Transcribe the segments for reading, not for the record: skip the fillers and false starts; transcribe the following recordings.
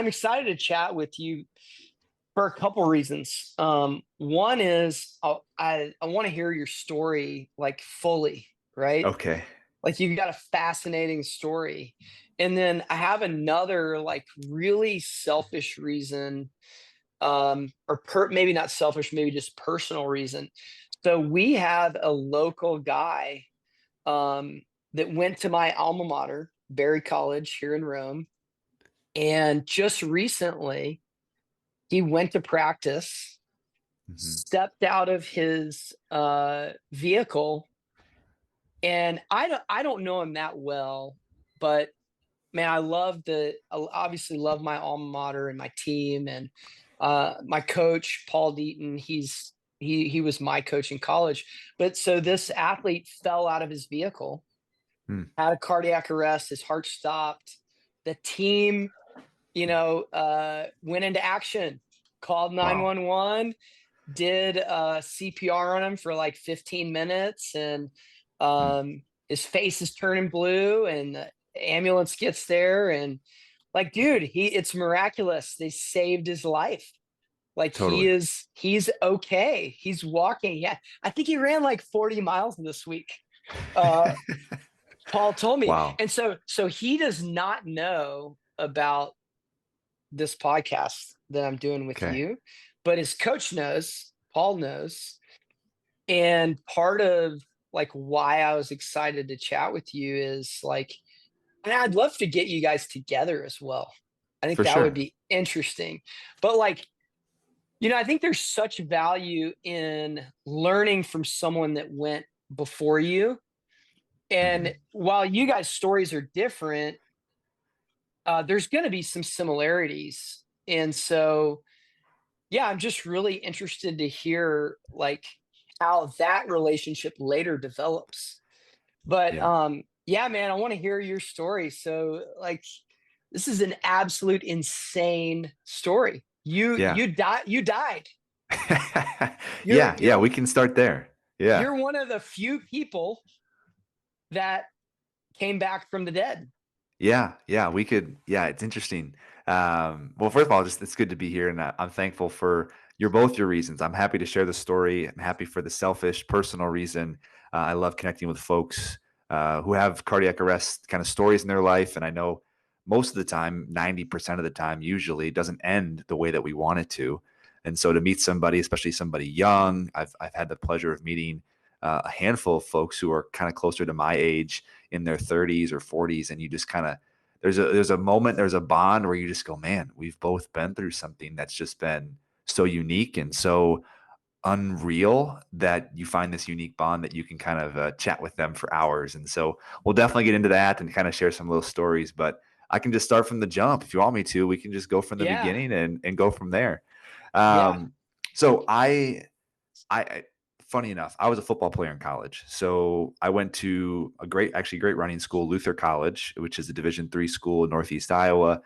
I'm excited to chat with you for a couple reasons. One is I want to hear your story like fully, right? Okay. Like you've got a fascinating story. And then I have another like really selfish reason, maybe not selfish, maybe just personal reason. So we have a local guy um, that went to my alma mater, Berry College here in Rome, and just recently he went to practice, Mhm. stepped out of his vehicle, and I don't know him that well, but man, I obviously love my alma mater and my team and my coach Paul Deaton. He was my coach in college, but so this athlete fell out of his vehicle, Mm. had a cardiac arrest, his heart stopped. The team, went into action, called Wow. 911, did CPR on him for like 15 minutes, and Mm. his face is turning blue, and the ambulance gets there, and like, dude, it's miraculous. They saved his life. Like Totally. he's okay. He's walking. Yeah, I think he ran like 40 miles this week. Uh, Paul told me, Wow. and so he does not know about this podcast that I'm doing with Okay. you, but his coach knows, Paul knows. And part of like why I was excited to chat with you is like, and I'd love to get you guys together as well. I think For that would sure. be interesting. But like, I think there's such value in learning from someone that went before you. And Mhm. while you guys' stories are different, there's going to be some similarities. And so, yeah, I'm just really interested to hear like how that relationship later develops. But Yeah. yeah, man, I want to hear your story. So like this is an absolute insane story. You Yeah. you died you died. You're Yeah. Yeah. you're We can start there. Yeah. you're one of the few people that came back from the dead. Yeah. Yeah. We could. Yeah. It's interesting. Well, first of all, just it's good to be here, and I'm thankful for your reasons. I'm happy to share the story. I'm happy for the selfish, personal reason. I love connecting with folks who have cardiac arrest kind of stories in their life, and I know most of the time, 90% of the time, usually it doesn't end the way that we want it to. And so to meet somebody, especially somebody young, I've had the pleasure of meeting a handful of folks who are kind of closer to my age in their 30s or 40s, and you just kind of there's a moment, there's a bond where you just go, man, we've both been through something that's just been so unique and so unreal that you find this unique bond that you can kind of chat with them for hours. And so we'll definitely get into that and kind of share some little stories. But I can just start from the jump if you want me to. We can just go from the Yeah. beginning and go from there. Yeah. Um, so I funny enough, I was a football player in college. So I went to actually great running school, Luther College, which is a Division III school in Northeast Iowa.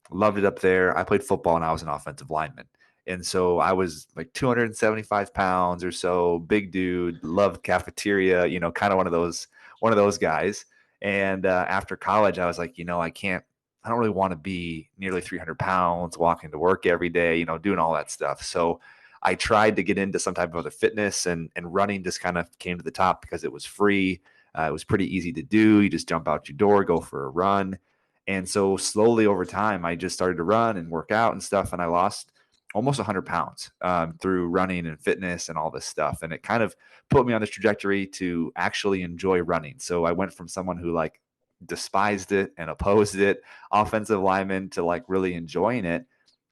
Loved it up there. I played football and I was an offensive lineman. And so I was like 275 pounds or so, big dude, loved cafeteria, kind of one of those guys. And after college, I was like, I don't really want to be nearly 300 pounds walking to work every day, doing all that stuff. So I tried to get into some type of other fitness, and running just kind of came to the top because it was free. It was pretty easy to do. You just jump out your door, go for a run. And so slowly over time, I just started to run and work out and stuff. And I lost almost 100 pounds through running and fitness and all this stuff. And it kind of put me on this trajectory to actually enjoy running. So I went from someone who like despised it and opposed it, offensive lineman, to like really enjoying it.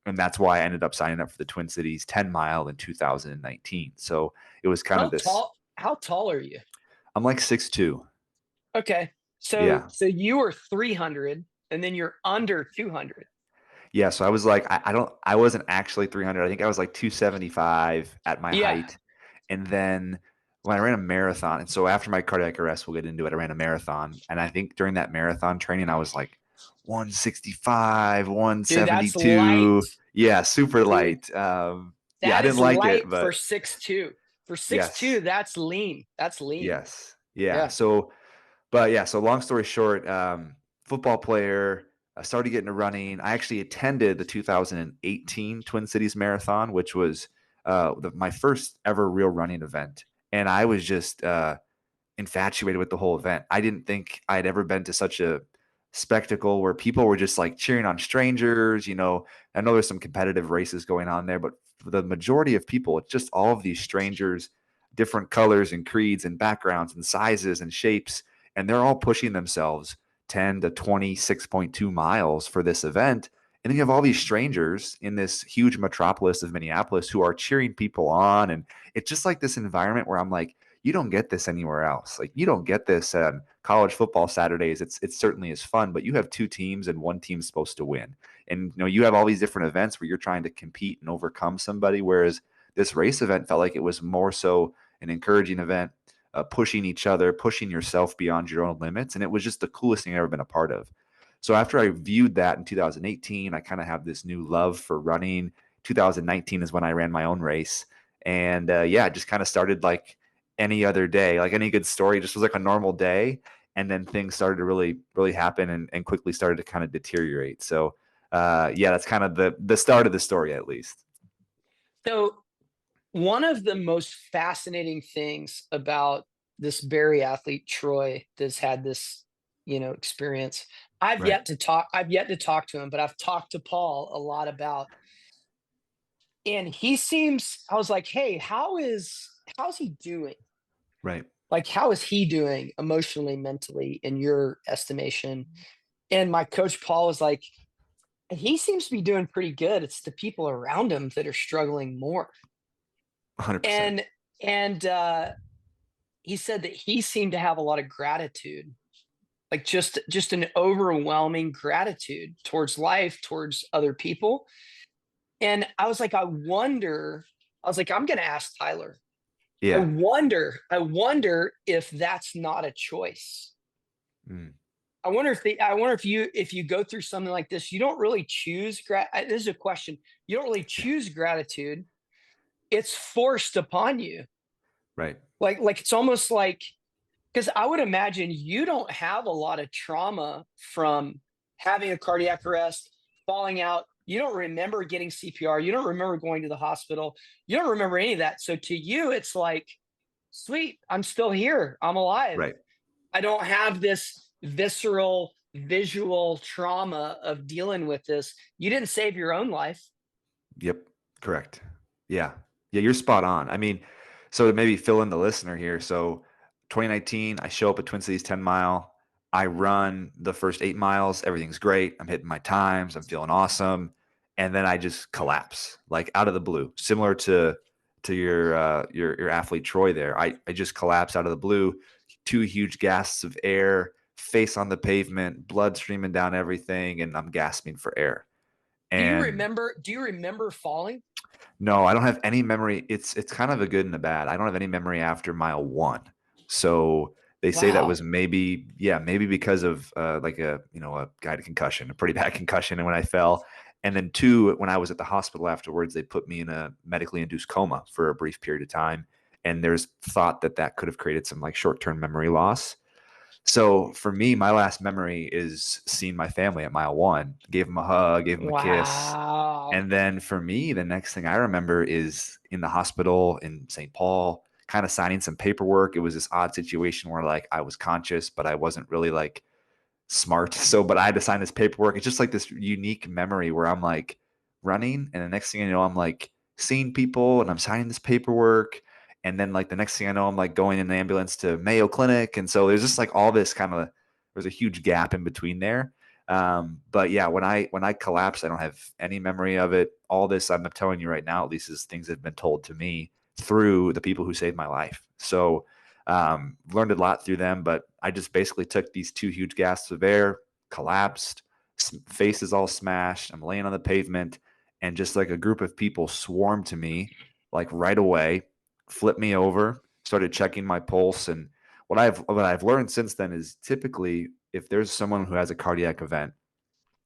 And that's why I ended up signing up for the Twin Cities 10 mile in 2019. So it was kind of this. How tall are you? I'm like 6'2". Okay. So Yeah. so you were 300 and then you're under 200. Yeah. So I was like, I wasn't actually 300. I think I was like 275 at my Yeah. height. And then when I ran a marathon, and so after my cardiac arrest, we'll get into it, I ran a marathon. And I think during that marathon training, I was like 165, Dude, that's light. 172. Yeah. Super Dude, light. Yeah. I that didn't is like it, light but for 6'2". For 6'2", yes. that's lean. That's lean. Yes. Yeah. Yeah. So, but yeah, so long story short, football player, I started getting to running. I actually attended the 2018 Twin Cities Marathon, which was my first ever real running event. And I was just infatuated with the whole event. I didn't think I'd ever been to such a spectacle where people were just like cheering on strangers. I know there's some competitive races going on there, but for the majority of people, it's just all of these strangers, different colors and creeds and backgrounds and sizes and shapes, and they're all pushing themselves 10 to 26.2 miles for this event. And then you have all these strangers in this huge metropolis of Minneapolis who are cheering people on. And it's just like this environment where I'm like, you don't get this anywhere else. Like you don't get this college football Saturdays. It certainly is fun, but you have two teams and one team's supposed to win. And you have all these different events where you're trying to compete and overcome somebody. Whereas this race event felt like it was more so an encouraging event, pushing each other, pushing yourself beyond your own limits. And it was just the coolest thing I've ever been a part of. So after I viewed that in 2018, I kind of have this new love for running. 2019 is when I ran my own race. And yeah, it just kind of started like any other day, like any good story, just was like a normal day. And then things started to really, really happen and quickly started to kind of deteriorate. So yeah, that's kind of the start of the story, at least. So one of the most fascinating things about this Barry athlete, Troy, that's had this, experience. Right. I've yet to talk to him, but I've talked to Paul a lot about, and I was like, hey, how's he doing? Right. Like, how is he doing emotionally, mentally, in your estimation? And my coach Paul was like, he seems to be doing pretty good. It's the people around him that are struggling more. 100%. And he said that he seemed to have a lot of gratitude, like just an overwhelming gratitude towards life, towards other people. And I was like, I was like, I'm going to ask Tyler. Yeah. I wonder if that's not a choice. Mm. I wonder if you go through something like this, you don't really choose this is a question. You don't really Yeah. choose gratitude. It's forced upon you. Right. Like it's almost like, because I would imagine you don't have a lot of trauma from having a cardiac arrest, falling out. You don't remember getting CPR. You don't remember going to the hospital. You don't remember any of that. So to you, it's like, sweet, I'm still here. I'm alive. Right. I don't have this visceral, visual trauma of dealing with this. You didn't save your own life. Yep. Correct. Yeah. Yeah, you're spot on. I mean, so to maybe fill in the listener here. So 2019, I show up at Twin Cities 10 mile. I run the first 8 miles. Everything's great. I'm hitting my times. I'm feeling awesome. And then I just collapse like out of the blue, similar to your athlete Troy there. I just collapse out of the blue, two huge gasps of air, face on the pavement, blood streaming down everything, and I'm gasping for air. And Do you remember falling? no, I don't have any memory. It's kind of a good and a bad. I don't have any memory after mile 1. So they say that was Wow. maybe, yeah, maybe because of like a guided concussion, a pretty bad concussion, and when I fell. And then 2, when I was at the hospital afterwards, they put me in a medically induced coma for a brief period of time. And there's thought that that could have created some like short-term memory loss. So for me, my last memory is seeing my family at mile 1, gave them a hug, gave them a kiss. Wow. And then for me, the next thing I remember is in the hospital in St. Paul, kind of signing some paperwork. It was this odd situation where like I was conscious, but I wasn't really like smart. So, but I had to sign this paperwork. It's just like this unique memory where I'm like running, and the next thing I know, I'm like seeing people and I'm signing this paperwork. And then like the next thing I know, I'm like going in an ambulance to Mayo Clinic. And so there's just like all this kind of there's a huge gap in between there. But yeah, when I collapsed, I don't have any memory of it. All this I'm telling you right now, at least is things that have been told to me through the people who saved my life. So learned a lot through them, but I just basically took these two huge gasps of air, collapsed, face is all smashed. I'm laying on the pavement, and just like a group of people swarmed to me, like right away, flipped me over, started checking my pulse. And what I've learned since then is typically if there's someone who has a cardiac event,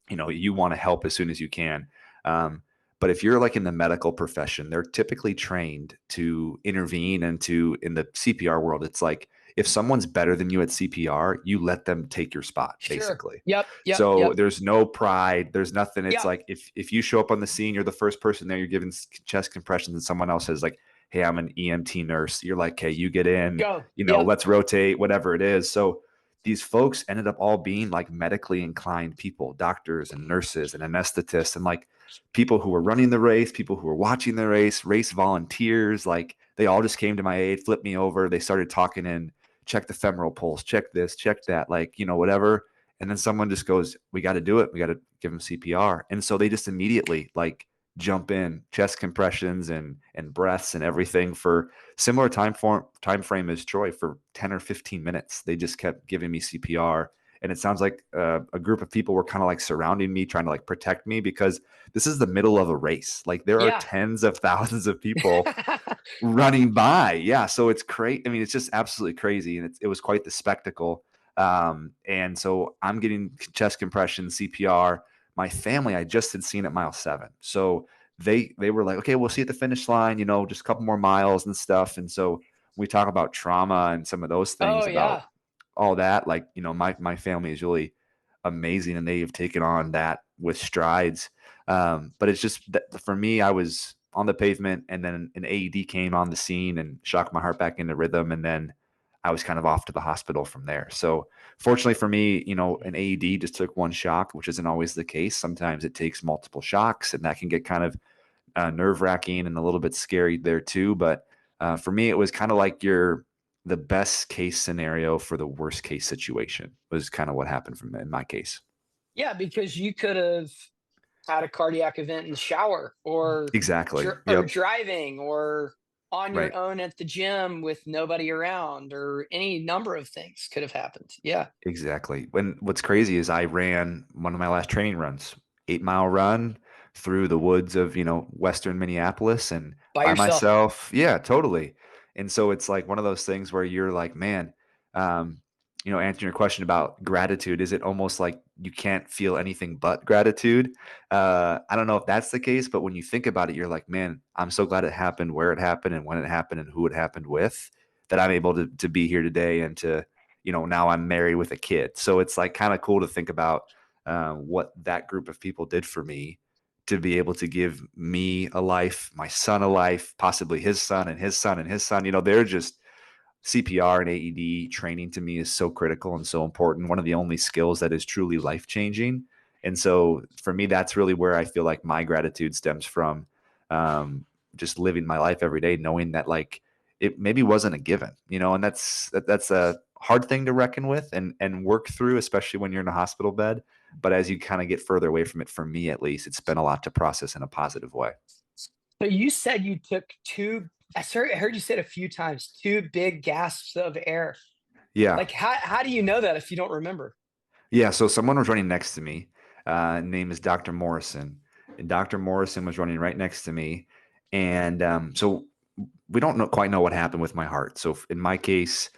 you want to help as soon as you can. But if you're like in the medical profession, they're typically trained to intervene and to, in the CPR world, it's like if someone's better than you at CPR, you let them take your spot, Sure. basically. Yep. Yep. So Yep. there's no pride, there's nothing. It's Yep. like if you show up on the scene, you're the first person there, you're giving chest compressions, and someone else says like, "Hey, I'm an EMT nurse." You're like, "Hey, you get in, Go. you know, Yep. let's rotate, whatever it is." So these folks ended up all being like medically inclined people, doctors and nurses and anesthetists, and like people who were running the race, people who were watching the race volunteers. Like they all just came to my aid, flipped me over. They started talking in, check the femoral pulse, check this, check that, like, you know, whatever. And then someone just goes, we got to do it. We got to give them CPR. And so they just immediately like jump in, chest compressions and breaths and everything for similar time frame as Troy for 10 or 15 minutes. They just kept giving me CPR. And it sounds like a group of people were kind of like surrounding me, trying to like protect me because this is the middle of a race. Like there are Yeah. tens of thousands of people running by. Yeah, so it's crazy. I mean, it's just absolutely crazy, and it was quite the spectacle. And so I'm getting chest compression, CPR. My family, I just had seen at mile 7, so they were like, okay, we'll see at the finish line. You know, just a couple more miles and stuff. And so we talk about trauma and some of those Oh things about yeah. all that. Like, you know, my family is really amazing, and they have taken on that with strides. But it's just that for me, I was on the pavement, and then an AED came on the scene and shocked my heart back into rhythm, and then I was kind of off to the hospital from there. So fortunately for me, you know, an AED just took one shock, which isn't always the case. Sometimes it takes multiple shocks, and that can get kind of nerve wracking and a little bit scary there too. But for me, it was kind of like the best case scenario for the worst case situation was kind of what happened from in my case. Yeah, because you could have had a cardiac event in the shower or Exactly. or Yep. driving or on your Right. own at the gym with nobody around or any number of things could have happened. Yeah. Exactly. When what's crazy is I ran one of my last training runs, 8 mile run through the woods of, you know, Western Minneapolis and By by yourself. myself. Yeah, totally. And so it's like one of those things where you're like, man, um, you know, answering your question about gratitude, is it almost like you can't feel anything but gratitude? I don't know if that's the case, but when you think about it, you're like, man, I'm so glad it happened, where it happened, and when it happened, and who it happened with, that I'm able to be here today and to, you know, now I'm married with a kid. So it's like kind of cool to think about what that group of people did for me to be able to give me a life, my son a life, possibly his son and his son and his son. You know, they're just CPR and AED training to me is so critical and so important. One of the only skills that is truly life changing. And so for me, that's really where I feel like my gratitude stems from. Um, just living my life every day, knowing that like it maybe wasn't a given, you know, and that's a hard thing to reckon with and work through, especially when you're in a hospital bed. But as you kind of get further away from it, for me at least, it's been a lot to process in a positive way. So you said you took two, I heard you said a few times, two big gasps of air. Yeah. Like how do you know that if you don't remember? Yeah, so someone was running next to me. Name is Dr. Morrison, and Dr. Morrison was running right next to me, and so we don't quite know what happened with my heart. So in my case,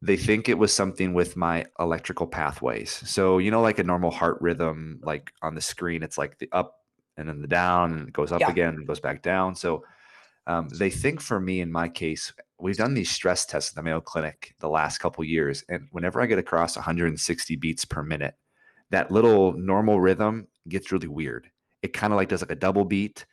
they think it was something with my electrical pathways. So you know, like a normal heart rhythm, like on the screen, it's like the up and then the down, and it goes up Yeah. again and goes back down. So they think for me, in my case, we've done these stress tests at the Mayo Clinic the last couple years, and whenever I get across 160 beats per minute, that little normal rhythm gets really weird. It kind of like does like a double beat.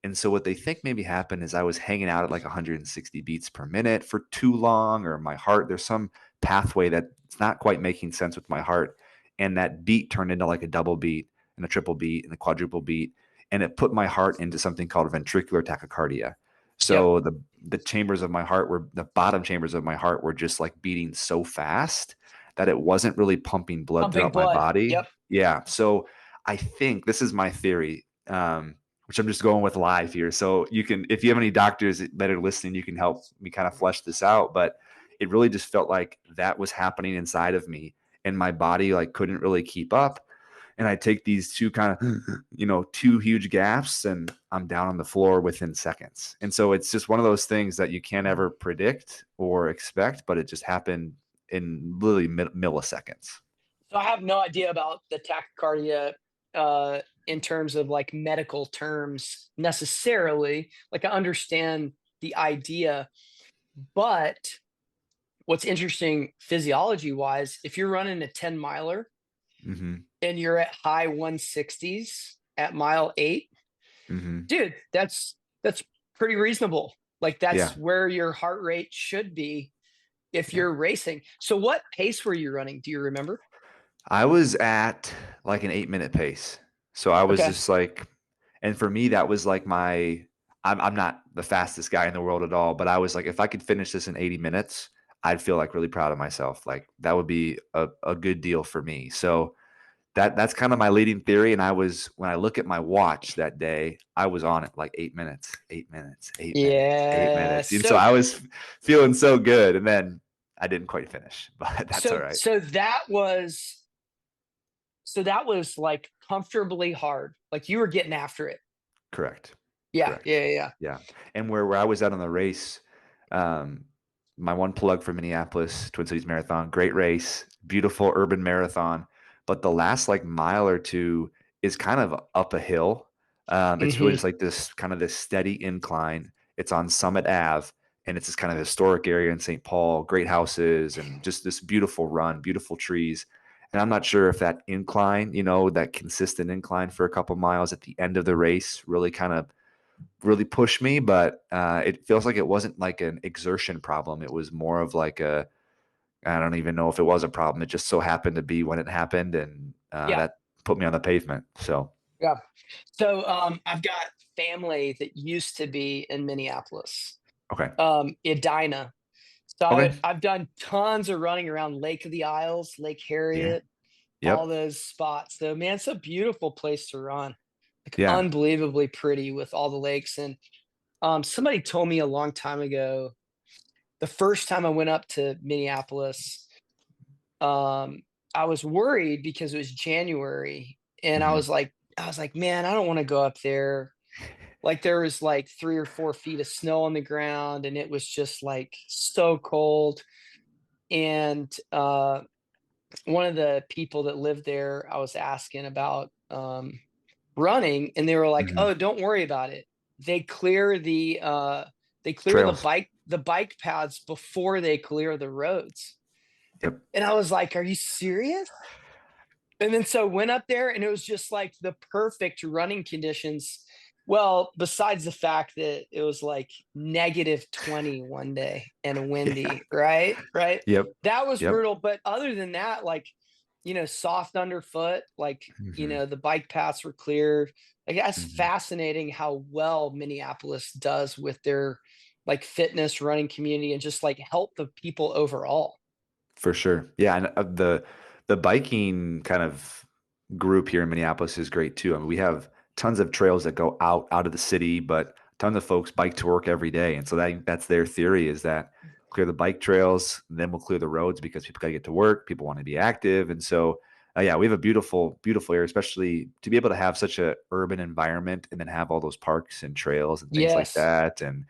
And so what they think maybe happened is I was hanging out at like 160 beats per minute for too long, or my heart, there's some pathway that's not quite making sense with my heart. And that beat turned into like a double beat and a triple beat and a quadruple beat. And it put my heart into something called ventricular tachycardia. Yep. So the chambers of my heart were the bottom chambers of my heart were just like beating so fast that it wasn't really pumping blood Pumping throughout my blood. body. Yep. Yeah. So I think this is my theory, which I'm just going with live here. So you can, if you have any doctors that are listening, you can help me kind of flesh this out. But it really just felt like that was happening inside of me, and my body like couldn't really keep up. And I take these two kind of, you know, two huge gaps, and I'm down on the floor within seconds. And so it's just one of those things that you can't ever predict or expect, but it just happened in literally milliseconds. So I have no idea about the tachycardia in terms of like medical terms necessarily. Like I understand the idea, but what's interesting physiology wise, if you're running a 10 miler Mhm. and you're at high 160s at mile 8, Mhm. dude, that's pretty reasonable. Like Yeah. that's where your heart rate should be if Yeah. you're racing. So what pace were you running? Do you remember? I was at like an 8-minute pace. So I was Okay. just like, and for me, that was like I'm not the fastest guy in the world at all, but I was like, if I could finish this in 80 minutes, I'd feel like really proud of myself. Like that would be a good deal for me. So that's kind of my leading theory. And when I look at my watch that day, I was on it like 8 minutes, 8 minutes, 8 minutes, eight Yeah. minutes. And so I was feeling so good. And then I didn't quite finish, but that's all So right. so that was like comfortably hard. Like you were getting after it. Correct. Yeah, Correct. yeah, yeah, yeah. Yeah. And where I was at on the race, um, my one plug for Minneapolis Twin Cities Marathon, great race, beautiful urban marathon. But the last like mile or two is kind of up a hill. It's really Mhm. just like this steady incline. It's on Summit Ave, and it's this kind of historic area in St. Paul, great houses, and just this beautiful run, beautiful trees. And I'm not sure if that incline, that consistent incline for a couple miles at the end of the race really pushed me, but it feels like it wasn't like an exertion problem. It was more of like I don't even know if it was a problem. It just so happened to be when it happened, and Yeah, that put me on the pavement. So yeah. So, I've got family that used to be in Minneapolis, okay, Edina. So okay, I've done tons of running around Lake of the Isles, Lake yeah, Harriet, all yep, those spots. So, man, it's a beautiful place to run. Like yeah, unbelievably pretty with all the lakes. And somebody told me a long time ago, the first time I went up to Minneapolis, um, I was worried because it was January, and hmm I was like, man, I don't want to go up there. Like there was like 3 or 4 feet of snow on the ground, and it was just like so cold. And one of the people that lived there, I was asking about running, and they were like, hmm "Oh, don't worry about it. They clear the they clear trails. the bike paths before they clear the roads." Yep. And I was like, "Are you serious?" And then so went up there, and it was just like the perfect running conditions. Well, besides the fact that it was like -20 one day and Yeah. windy, right? Right? Yep. That was Yep. brutal, but other than that, like, soft underfoot, like, hmm the bike paths were cleared. Like, that's hmm fascinating how well Minneapolis does with their, like, fitness running community and just, like, help the people overall. For sure. Yeah, and the biking kind of group here in Minneapolis is great too. I mean, we have tons of trails that go out of the city, but tons of folks bike to work every day, and so that's their theory is that clear the bike trails, then we'll clear the roads because people gotta get to work, people want to be active, and so yeah, we have a beautiful, beautiful area, especially to be able to have such a urban environment and then have all those parks and trails and things like Yes. that, and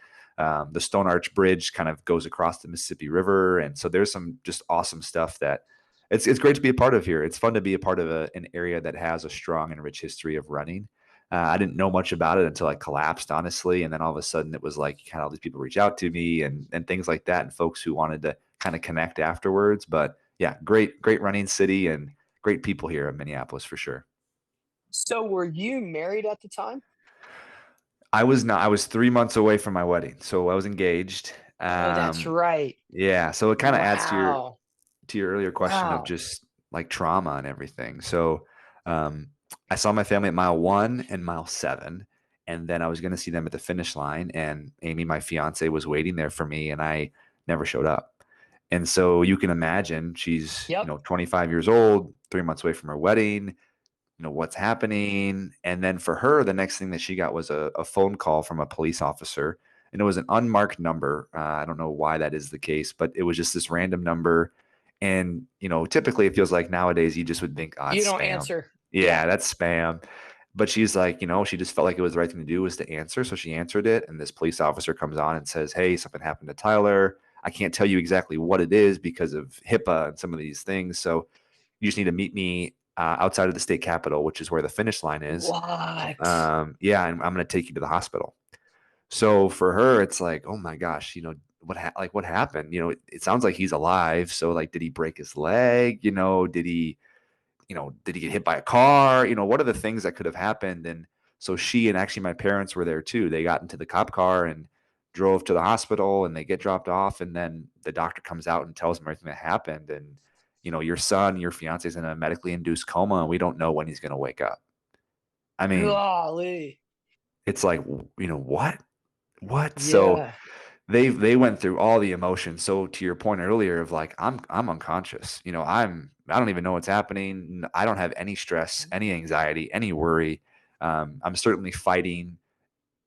the Stone Arch Bridge kind of goes across the Mississippi River, and so there's some just awesome stuff that it's great to be a part of here. It's fun to be a part of an area that has a strong and rich history of running. I didn't know much about it until I collapsed, honestly, and then all of a sudden it was like kind of all these people reach out to me and things like that, and folks who wanted to kind of connect afterwards. But yeah, great running city and great people here in Minneapolis for sure. So were you married at the time? I was not. I was 3 months away from my wedding, so I was engaged. Oh, that's right. Yeah, so it kind of adds to your Wow. earlier question of Wow. just like trauma and everything. So, um, I saw my family at mile 1 and mile 7, and then I was going to see them at the finish line. And Amy, my fiance, was waiting there for me, and I never showed up. And so you can imagine she's Yep. 25 years old, 3 months away from her wedding. What's happening? And then for her, the next thing that she got was a phone call from a police officer, and it was an unmarked number. I don't know why that is the case, but it was just this random number. And typically it feels like nowadays you just would think, ah, You it's don't spam. answer. Yeah. Yeah, that's spam. But she's like, she just felt like it was the right thing to do was to answer. So she answered it. And this police officer comes on and says, "Hey, something happened to Tyler. I can't tell you exactly what it is because of HIPAA and some of these things. So you just need to meet me outside of the state capitol, which is where the finish line is. What? Yeah, and I'm going to take you to the hospital." So for her, it's like, oh my gosh, what happened? It sounds like he's alive. So like, did he break his leg? Did he get hit by a car? What are the things that could have happened? And so she and actually my parents were there too. They got into the cop car and drove to the hospital, and they get dropped off. And then the doctor comes out and tells them everything that happened. And, your son, your fiance is in a medically induced coma, and we don't know when he's going to wake up. I mean, Golly. it's like, what? What? So Yeah. they went through all the emotions. So to your point earlier of like, I'm unconscious. I don't even know what's happening. I don't have any stress, any anxiety, any worry. I'm certainly fighting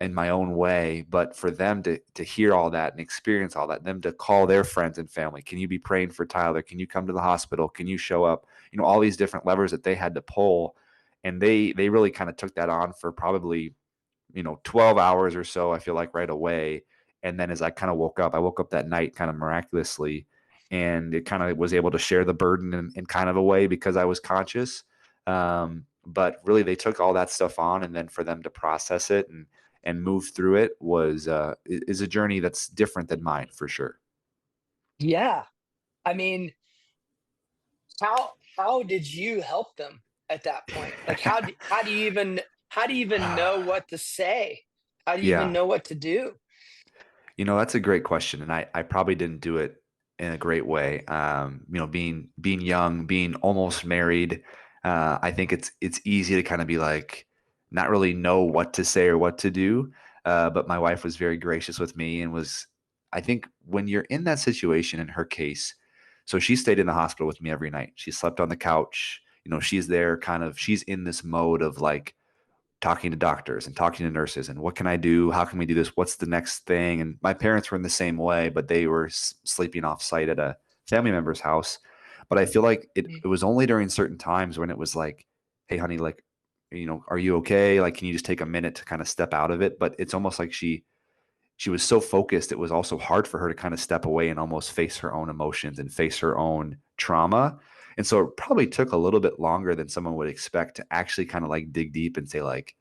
in my own way, but for them to hear all that and experience all that, them to call their friends and family, can you be praying for Tyler? Can you come to the hospital? Can you show up? All these different levers that they had to pull, and they really kind of took that on for probably 12 hours or so, I feel like right away. And then as I woke up that night kind of miraculously, and it kind of was able to share the burden in kind of a way because I was conscious. But really they took all that stuff on, and then for them to process it and move through it is a journey that's different than mine for sure. Yeah. I mean, how did you help them at that point? Like, how do you even know what to say? How do you even Yeah. know what to do? That's a great question, and I probably didn't do it in a great way. Being young, being almost married, I think it's easy to kind of be like not really know what to say or what to do. But my wife was very gracious with me and I think when you're in that situation, in her case, so she stayed in the hospital with me every night. She slept on the couch. She's there, she's in this mode of like talking to doctors and talking to nurses and what can I do? How can we do this? What's the next thing? And my parents were in the same way, but they were sleeping off site at a family member's house. But I feel like it was only during certain times when it was like, hey, honey, like, are you okay? Like, can you just take a minute to kind of step out of it? But it's almost like she was so focused, it was also hard for her to kind of step away and almost face her own emotions and face her own trauma. And so it probably took a little bit longer than someone would expect to actually kind of like dig deep and say, like,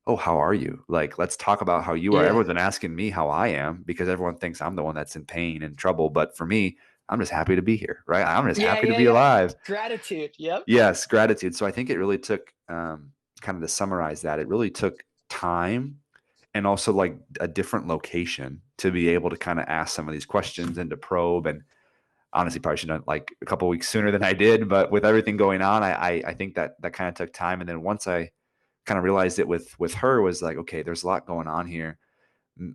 oh, how are you? Like, let's talk about how you are. Yeah. Everyone's been asking me how I am because everyone thinks I'm the one that's in pain and trouble. But for me, I'm just happy to be here, right? I'm just Yeah, happy to yeah, be yeah. alive. Gratitude. Yep. Yes, gratitude. So I think it really took, kind of to summarize that, it really took time and also like a different location to be able to kind of ask some of these questions and to probe. And honestly, probably should have done it like a couple weeks sooner than I did. But with everything going on, I think that kind of took time. And then once I kind of realized it with her, was like, okay, there's a lot going on here.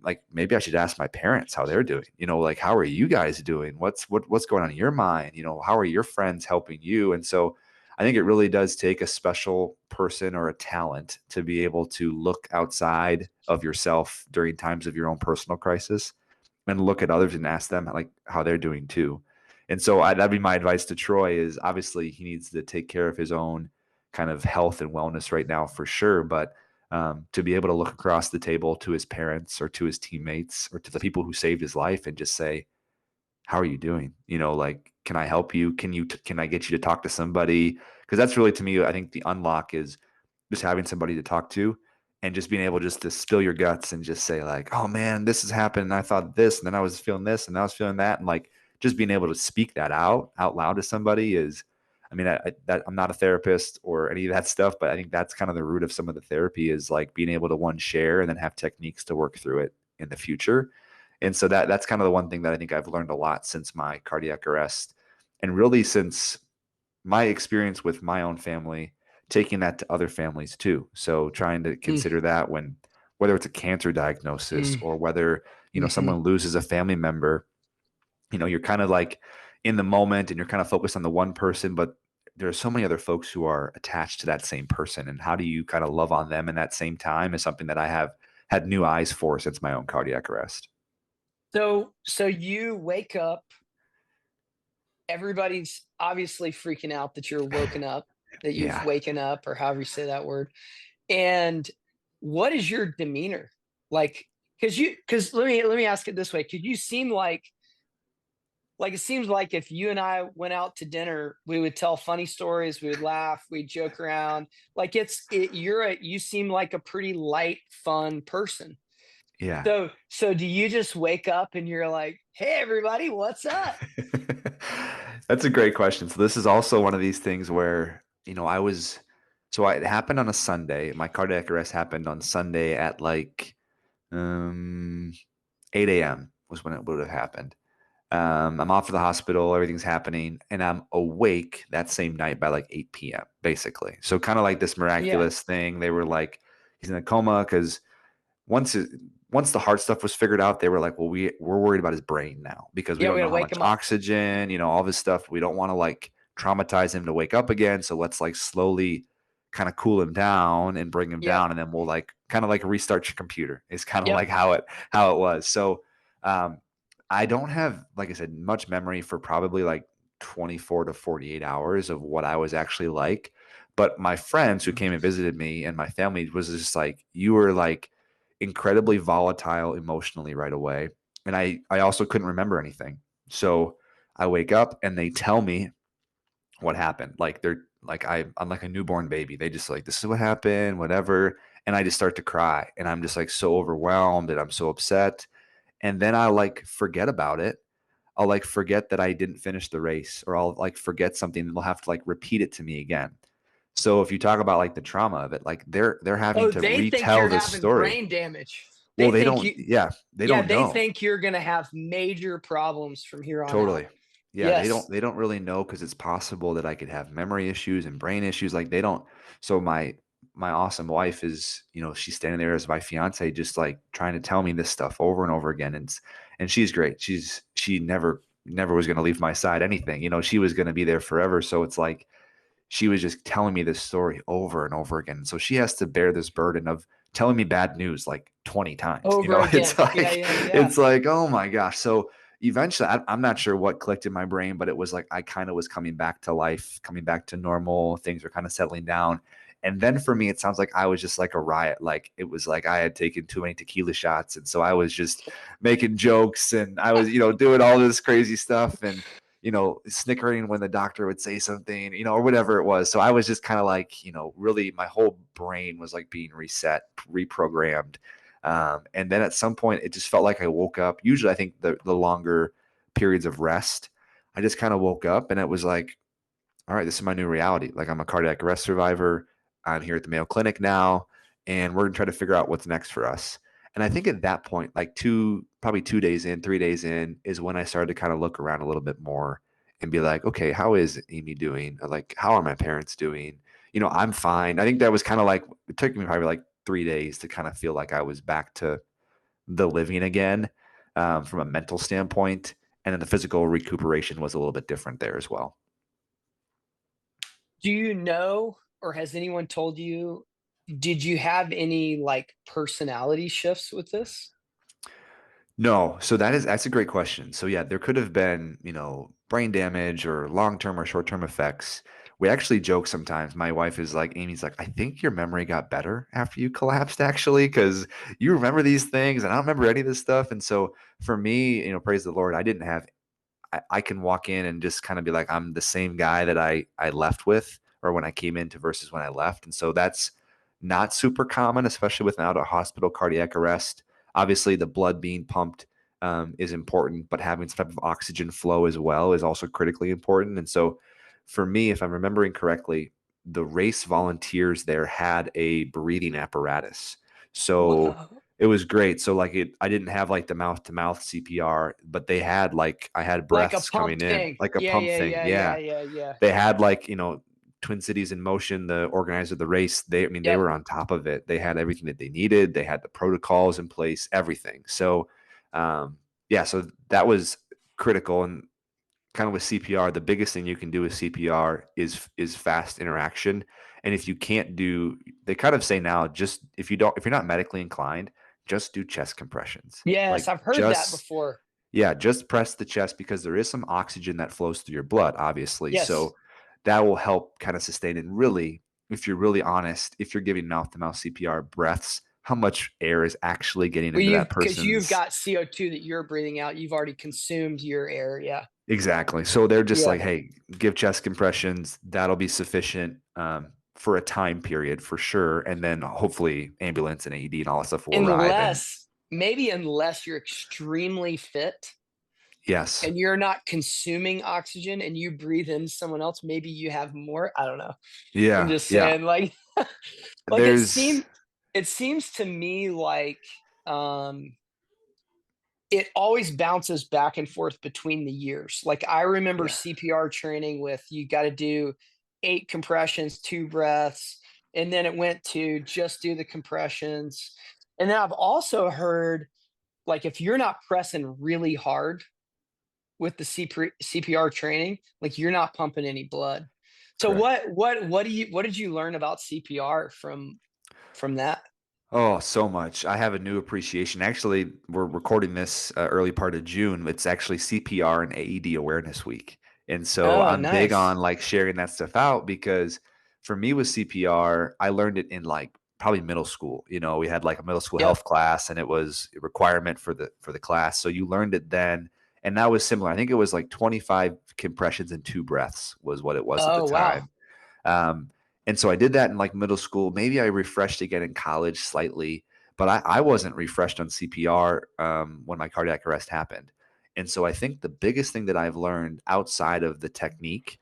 Like maybe I should ask my parents how they're doing. Like how are you guys doing? What's going on in your mind? How are your friends helping you? And so I think it really does take a special person or a talent to be able to look outside of yourself during times of your own personal crisis and look at others and ask them like how they're doing too. And so that'd be my advice to Troy is obviously he needs to take care of his own kind of health and wellness right now for sure. But to be able to look across the table to his parents or to his teammates or to the people who saved his life and just say, how are you doing? Like, can I help you? Can I get you to talk to somebody? Because that's really, to me, I think the unlock is just having somebody to talk to and just being able just to spill your guts and just say like, oh man, this has happened. And I thought this, and then I was feeling this, and I was feeling that. And like, just being able to speak that out loud to somebody is, I mean, that I'm not a therapist or any of that stuff, but I think that's kind of the root of some of the therapy is like being able to one share and then have techniques to work through it in the future. And so that's kind of the one thing that I think I've learned a lot since my cardiac arrest, and really since my experience with my own family, taking that to other families too. So trying to Mm, consider that when, whether it's a cancer diagnosis mm, or whether, mhm. someone loses a family member, you're kind of like in the moment and you're kind of focused on the one person, but there are so many other folks who are attached to that same person. And how do you kind of love on them in that same time is something that I have had new eyes for since my own cardiac arrest. So you wake up, everybody's obviously freaking out that you're woken up, that you've Yeah. waken up, or however you say that word. And what is your demeanor? Like, because let me ask it this way. Could you seem like it seems like if you and I went out to dinner, we would tell funny stories, we would laugh, we'd joke around. Like you seem like a pretty light, fun person. Yeah. So do you just wake up and you're like, "Hey, everybody, what's up?" That's a great question. So this is also one of these things where, it happened on a Sunday. My cardiac arrest happened on Sunday at like um 8 a.m. was when it would have happened. I'm off to the hospital, everything's happening, and I'm awake that same night by like 8 p.m. basically. So kind of like this Yeah. miraculous thing. They were like, he's in a coma because once it, once the heart stuff was figured out, they were like, well, we're worried about his brain now because we Yeah, we don't know gotta how wake much him up. oxygen, all this stuff. We don't want to like traumatize him to wake up again. So let's like slowly kind of cool him down and bring him Yep. down, and then we'll like kind of like restart your computer. It's kind of Yep. like how it was. So um, I don't have, like I said, much memory for probably like 24 to 48 hours of what I was actually like. But my friends who came and visited me and my family was just like, you were like incredibly volatile emotionally right away. And I also couldn't remember anything. So I wake up and they tell me what happened. Like they're like I'm like a newborn baby. They just like, this is what happened, whatever. And I just start to cry. And I'm just like so overwhelmed and I'm so upset. And then I like forget about it. I'll like forget that I didn't finish the race, or I'll like forget something and they'll have to like repeat it to me again. So if you talk about like the trauma of it, like they're having Oh, to they think retell you're this having story. brain damage. Well, They they think don't, you yeah, they Yeah, don't they know. think you're gonna have major problems from here on out. Totally. Yeah, they don't Yes. they don't really know because it's possible that I could have memory issues and brain issues. Like they don't. So my awesome wife is, she's standing there as my fiance, just like trying to tell me this stuff over and over again. And she's great. She never was gonna leave my side, anything. She was gonna be there forever. So it's like she was just telling me this story over and over again. So she has to bear this burden of telling me bad news like 20 times. Over It's again. Yeah, like yeah, yeah. it's like, oh my gosh. So eventually I'm not sure what clicked in my brain, but it was like I kind of was coming back to life, coming back to normal. Things were kind of settling down. And then for me, it sounds like I was just like a riot. Like it was like I had taken too many tequila shots. And so I was just making jokes and I was, doing all this crazy stuff. And snickering when the doctor would say something, or whatever it was. So I was just kind of like, really my whole brain was like being reset, reprogrammed. And then at some point, it just felt like I woke up. Usually, I think the longer periods of rest, I just kind of woke up and it was like, all right, this is my new reality. Like I'm a cardiac arrest survivor. I'm here at the Mayo Clinic now, and we're gonna try to figure out what's next for us. And I think at that point, like probably 2 days in, 3 days in, is when I started to kind of look around a little bit more and be like, okay, how is Amy doing? Or like, how are my parents doing? I'm fine. I think that was kind of like, it took me probably like 3 days to kind of feel like I was back to the living again, from a mental standpoint. And then the physical recuperation was a little bit different there as well. Do you know, or has anyone told you, did you have any like personality shifts with this? No, so that's a great question. So yeah, there could have been, brain damage or long-term or short-term effects. We actually joke sometimes. My wife is like, Amy's like, I think your memory got better after you collapsed, actually, because you remember these things and I don't remember any of this stuff. And so for me, praise the Lord, I can walk in and just kind of be like, I'm the same guy that I left with, or when I came into versus when I left. And so that's not super common, especially without a hospital cardiac arrest. Obviously, the blood being pumped is important, but having some type of oxygen flow as well is also critically important. And so for me, if I'm remembering correctly, the race volunteers there had a breathing apparatus. So Whoa. it was great. So like I didn't have like the mouth to mouth CPR, but they had like I had Like a breaths pump coming in, thing. like a Yeah, pump yeah, thing. yeah, yeah, Yeah. yeah, yeah. They had like, Twin Cities in Motion, the organizer of the race. I mean, they Yep. were on top of it. They had everything that they needed. They had the protocols in place, everything. So, yeah, so that was critical. And kind of with CPR, the biggest thing you can do with CPR is fast interaction. And if you can't do, they kind of say now, just if you're not medically inclined, just do chest compressions. Yes, Like I've heard that just before. yeah, just press the chest because there is some oxygen that flows through your blood, obviously. Yes. So that will help kind of sustain. And really, if you're really honest, if you're giving mouth to mouth CPR breaths, how much air is actually getting Well, into that because you've person's. got CO2 that you're breathing out. You've already consumed your air. Yeah. Exactly. So they're just Yeah. like, hey, give chest compressions. That'll be sufficient, for a time period for sure. And then hopefully ambulance and AED and all that stuff will arrive. And Unless maybe unless you're extremely fit Yes. and you're not consuming oxygen and you breathe in someone else, maybe you have more. I don't know. I'm Yeah, just yeah. saying, like, like There's it seems to me like um it always bounces back and forth between the years. Like I remember yeah. CPR training with you got to do 8 compressions, 2 breaths, and then it went to just do the compressions. And then I've also heard like if you're not pressing really hard with the CPR training, like you're not pumping any blood. So Correct. what did you learn about CPR from that? Oh, so much. I have a new appreciation. Actually, we're recording this early part of June. It's actually CPR and AED Awareness Week. And so Oh, I'm big on nice. like sharing that stuff out because for me with CPR, I learned it in like probably middle school. You know, we had like a middle school Yep. health class and it was a requirement for the class. So you learned it then. And that was similar. I think it was like 25 compressions and 2 breaths was what it was at the Oh, wow. time. Um, and so I did that in like middle school. Maybe I refreshed again in college slightly, but I wasn't refreshed on CPR when my cardiac arrest happened. And so I think the biggest thing that I've learned outside of the technique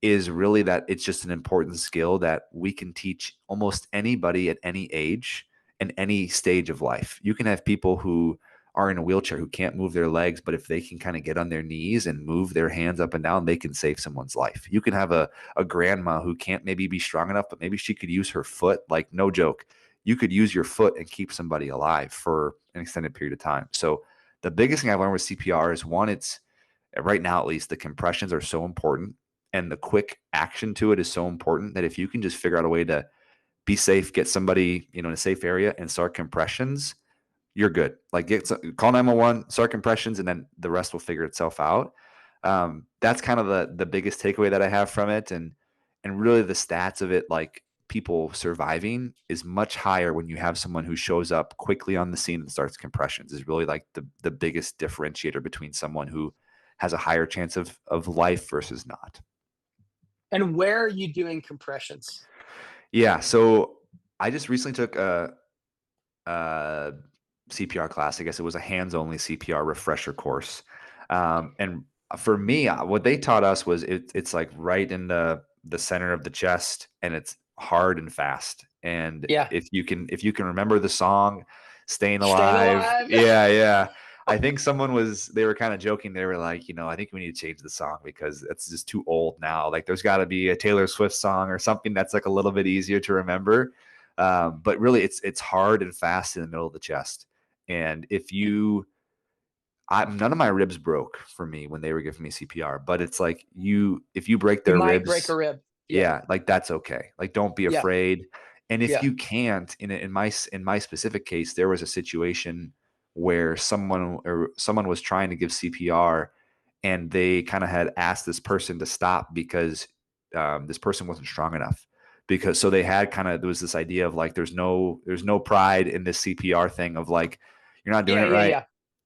is really that it's just an important skill that we can teach almost anybody at any age and any stage of life. You can have people who are in a wheelchair who can't move their legs, but if they can kind of get on their knees and move their hands up and down, they can save someone's life. You can have a grandma who can't maybe be strong enough, but maybe she could use her foot. Like, no joke. You could use your foot and keep somebody alive for an extended period of time. So, the biggest thing I've learned with CPR is one, it's right now at least, the compressions are so important and the quick action to it is so important that if you can just figure out a way to be safe, get somebody, in a safe area and start compressions, you're good. Like call 911, start compressions, and then the rest will figure itself out. That's kind of the biggest takeaway that I have from it, and really the stats of it, like people surviving, is much higher when you have someone who shows up quickly on the scene and starts compressions. Is really like the biggest differentiator between someone who has a higher chance of life versus not. And where are you doing compressions? Yeah. So I just recently took a CPR class. I guess it was a hands-only CPR refresher course. And for me, what they taught us was it's like right in the center of the chest, and it's hard and fast. And Yeah. if you can remember the song, "Staying Staying Alive," alive. yeah, yeah. I think they were kind of joking. They were like, I think we need to change the song because it's just too old now. Like, there's got to be a Taylor Swift song or something that's like a little bit easier to remember. But really, it's hard and fast in the middle of the chest. And none of my ribs broke for me when they were giving me CPR. But it's like if you break You their might break a ribs, rib. Yeah. yeah, like that's okay. Like, don't be Yeah. afraid. And if Yeah. you can't, in my specific case, there was a situation where someone was trying to give CPR, and they kind of had asked this person to stop because this person wasn't strong enough. Because so they had there was this idea of like there's no pride in this CPR thing of like, you're not doing Yeah. it Yeah. right, Yeah.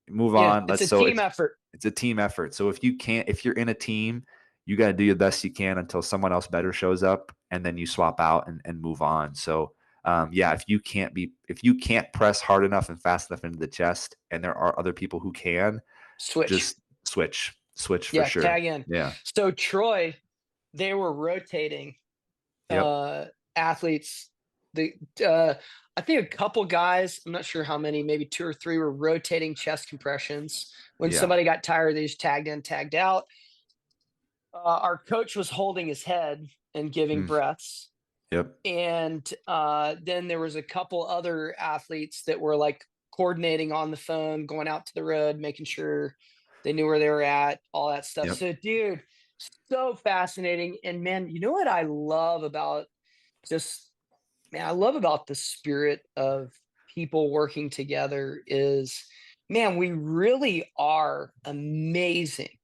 move Yeah. on. It's a So team effort. it's a team effort. So if you're in a team, you got to do the best you can until someone else better shows up, and then you swap out and move on. So yeah, if you can't press hard enough and fast enough into the chest, and there are other people who can, Switch. just switch for Yeah. sure. Tag in. Yeah, So Troy, they were rotating yep, uh athletes. The uh I think a couple guys, I'm not sure how many, maybe two or three were rotating chest compressions. When yeah, somebody got tired, they just tagged in, tagged out. Our coach was holding his head and giving mm, breaths. yep, And then there was a couple other athletes that were like coordinating on the phone, going out to the road, making sure they knew where they were at, all that stuff. yep, So, dude, so fascinating. And man, you know what I love about just man, I love about the spirit of people working together is, man, we really are amazing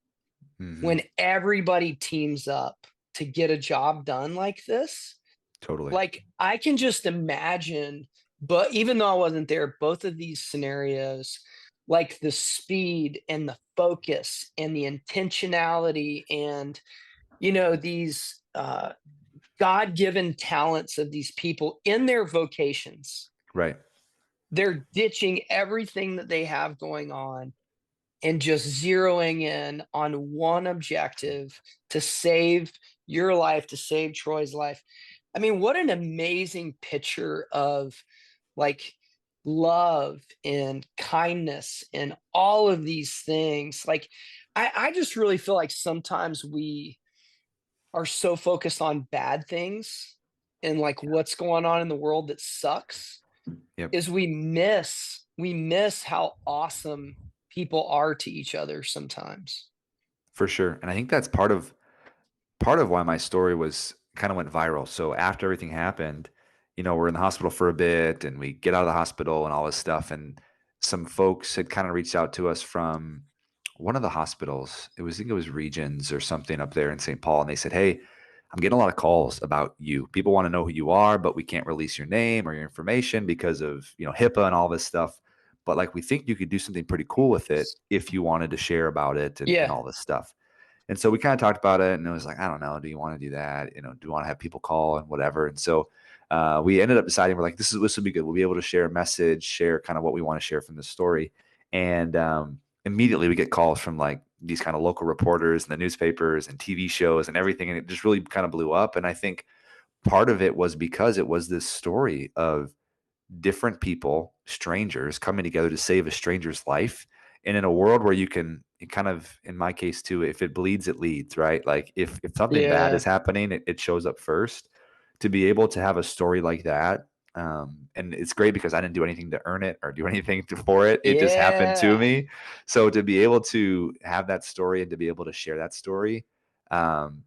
hmm, when everybody teams up to get a job done like this. totally, Like, I can just imagine, but even though I wasn't there, both of these scenarios, like the speed and the focus and the intentionality and, these God given talents of these people in their vocations, right, They're ditching everything that they have going on and just zeroing in on one objective to save your life, to save Troy's life. I mean, what an amazing picture of like love and kindness and all of these things. Like, I just really feel like sometimes we are so focused on bad things and like what's going on in the world that sucks Yep, is we miss how awesome people are to each other sometimes. for sure. And I think that's part of why my story was kind of went viral. So after everything happened, we're in the hospital for a bit and we get out of the hospital and all this stuff. And some folks had kind of reached out to us from one of the hospitals. I think it was Regions or something up there in St. Paul. And they said, "Hey, I'm getting a lot of calls about you. People want to know who you are, but we can't release your name or your information because of, HIPAA and all this stuff. But like, we think you could do something pretty cool with it if you wanted to share about it and Yeah. all this stuff." And so we kind of talked about it, and it was like, I don't know, do you want to do that? Do you want to have people call and whatever? And so we ended up deciding we're like, this would be good. We'll be able to share a message, share kind of what we want to share from the story, and immediately we get calls from like these kind of local reporters and the newspapers and TV shows and everything, and it just really kind of blew up. And I think part of it was because it was this story of different people, strangers coming together to save a stranger's life. And in a world where you can kind of, in my case too, if it bleeds, it leads, right? Like if something bad Yeah. is happening, it shows up first. To be able to have a story like that, and it's great because I didn't do anything to earn it or do anything for it. It just happened to Yeah. me. So to be able to have that story and to be able to share that story,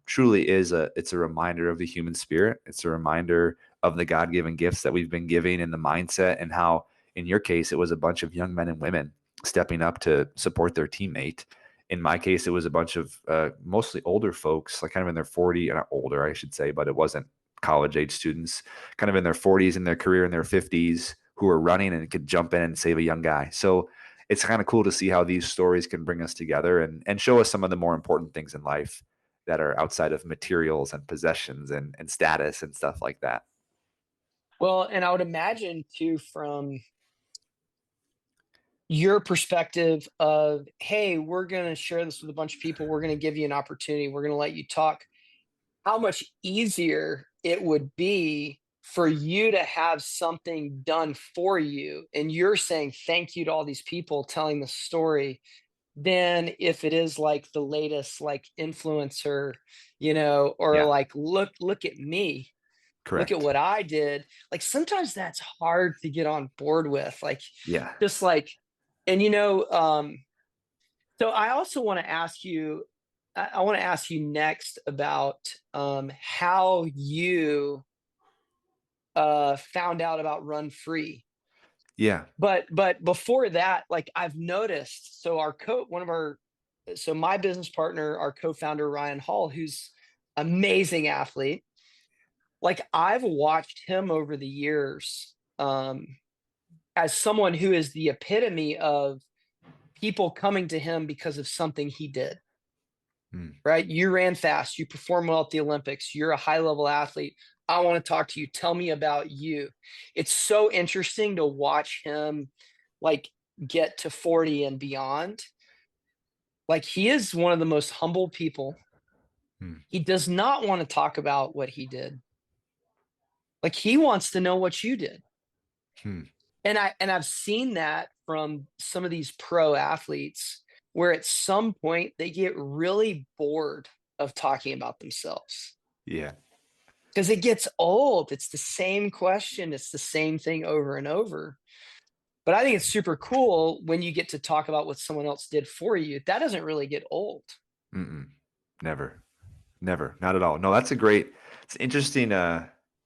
truly it's a reminder of the human spirit. It's a reminder of the God-given gifts that we've been giving and the mindset, and how in your case it was a bunch of young men and women stepping up to support their teammate. In my case, it was a bunch of mostly older folks, like kind of in their 40, not older, I should say, but it wasn't college age students, kind of in their 40s, in their career, in their 50s, who were running and could jump in and save a young guy. So it's kind of cool to see how these stories can bring us together and show us some of the more important things in life that are outside of materials and possessions and status and stuff like that. Well, and I would imagine too, from your perspective of, hey, we're going to share this with a bunch of people. We're going to give you an opportunity. We're going to let you talk. How much easier it would be for you to have something done for you. And you're saying thank you to all these people telling the story than if it is like the latest like influencer, or Yeah, like, look at me. Look at correct. what I did. Like sometimes that's hard to get on board with. Like Yeah. just like, and so I also want to ask you, I want to ask you next about how you found out about Run Free. Yeah. But before that, like I've noticed, so one of our, so my business partner, our co-founder Ryan Hall, who's amazing athlete, like I've watched him over the years as someone who is the epitome of people coming to him because of something he did. Mm, Right? You ran fast, you perform well at the Olympics, you're a high level athlete. I want to talk to you. Tell me about you. It's so interesting to watch him like get to 40 and beyond. Like he is one of the most humble people. mm, He does not want to talk about what he did. Like he wants to know what you did. mm. And I've seen that from some of these pro athletes where at some point they get really bored of talking about themselves Yeah. because it gets old. It's the same question, it's the same thing over and over. But I think it's super cool when you get to talk about what someone else did for you. That doesn't really get old. Mm-mm. Never. Never. Not at all. No, that's a great it's interesting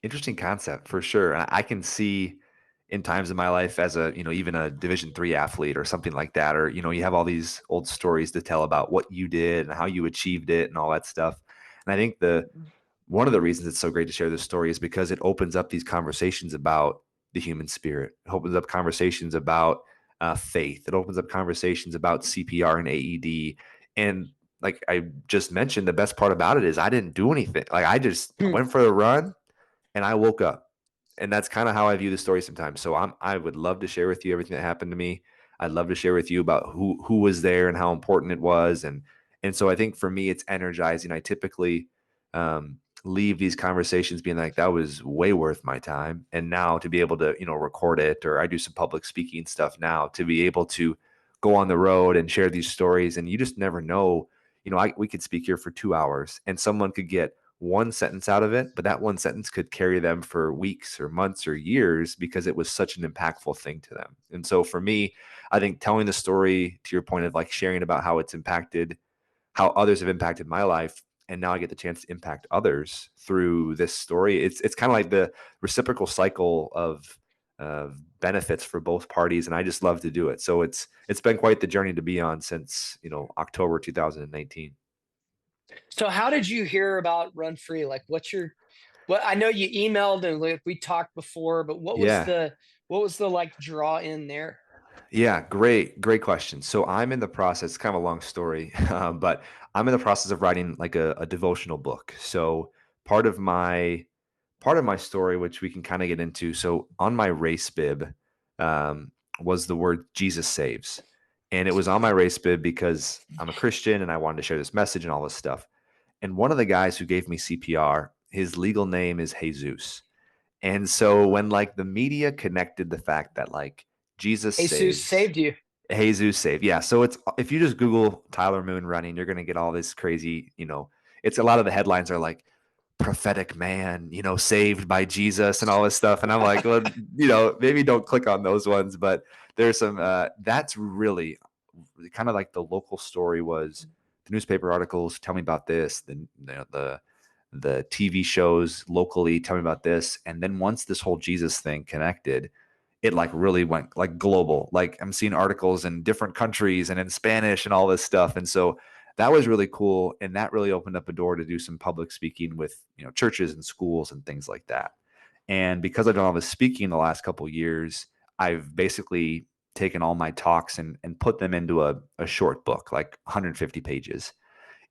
interesting concept for sure. And I can see in times in my life as a, even a Division 3 athlete or something like that, or, you have all these old stories to tell about what you did and how you achieved it and all that stuff. And I think the one of the reasons it's so great to share this story is because it opens up these conversations about the human spirit. It opens up conversations about faith. It opens up conversations about CPR and AED. And like I just mentioned, the best part about it is I didn't do anything. Like I just Hmm. went for a run and I woke up. that's kind of how I view the story sometimes. So I would love to share with you everything that happened to me. I'd love to share with you about who was there and how important it was. And so I think for me it's energizing. I typically leave these conversations being like, that was way worth my time. And now to be able to, record it, or I do some public speaking stuff now, to be able to go on the road and share these stories. And you just never know, we could speak here for 2 hours and someone could get one sentence out of it, but that one sentence could carry them for weeks or months or years because it was such an impactful thing to them. And so for me, I think telling the story, to your point of like sharing about how it's impacted, how others have impacted my life, and now I get the chance to impact others through this story. It's kind of like the reciprocal cycle of benefits for both parties, and I just love to do it. So it's been quite the journey to be on since October 2019. So how did you hear about Run Free? Like, what I know you emailed and like we talked before, but Yeah. what was the like draw in there? Yeah, great question. So I'm in the process, kind of a long story, but I'm in the process of writing like a devotional book. So part of my part of my story, which we can kind of get into. So on my race bib was the word Jesus saves. And it was on my race bib because I'm a Christian and I wanted to share this message and all this stuff. And one of the guys who gave me CPR, his legal name is Jesus. And so when like the media connected the fact that like Jesus Jesus saves, saved you. Jesus saved. Yeah. So it's if you just Google Tyler Moon running, you're gonna get all this crazy, it's a lot of the headlines are like prophetic man, saved by Jesus and all this stuff. And I'm like, well, maybe don't click on those ones, but there's some that's really kind of like the local story was the newspaper articles tell me about this, the TV shows locally tell me about this. And then once this whole Jesus thing connected, it like really went like global. Like I'm seeing articles in different countries and in Spanish and all this stuff. And so that was really cool. And that really opened up a door to do some public speaking with, churches and schools and things like that. And because I've done all this speaking the last couple of years, I've basically taken all my talks and put them into a short book, like 150 pages.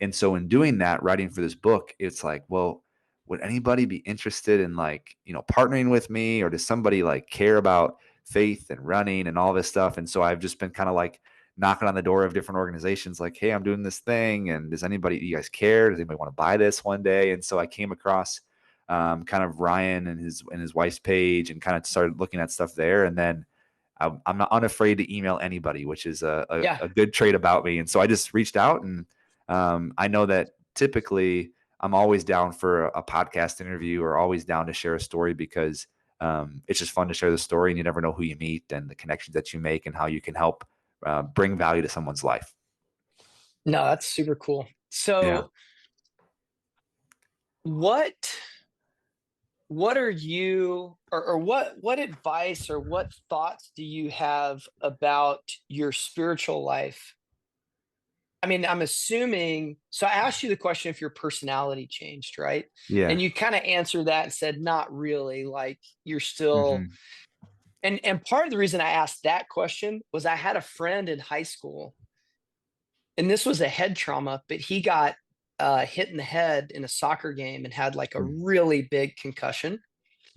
And so in doing that, writing for this book, it's like, well, would anybody be interested in like, partnering with me, or does somebody like care about faith and running and all this stuff? And so I've just been kind of like knocking on the door of different organizations like, hey, I'm doing this thing. And do you guys care? Does anybody want to buy this one day? And so I came across kind of Ryan and his wife's page and kind of started looking at stuff there. And then I'm not unafraid to email anybody, which is Yeah. a good trait about me. And so I just reached out, and I know that typically I'm always down for a podcast interview or always down to share a story because it's just fun to share the story, and you never know who you meet and the connections that you make and how you can help bring value to someone's life. No, that's super cool. Yeah. So what what are you or what advice or what thoughts do you have about your spiritual life? I mean, I'm assuming, so I asked you the question if your personality changed, right? Yeah. And you kind of answered that and said not really, like you're still. Hmm. And part of the reason I asked that question was I had a friend in high school, and this was a head trauma, but he got hit in the head in a soccer game and had like a really big concussion.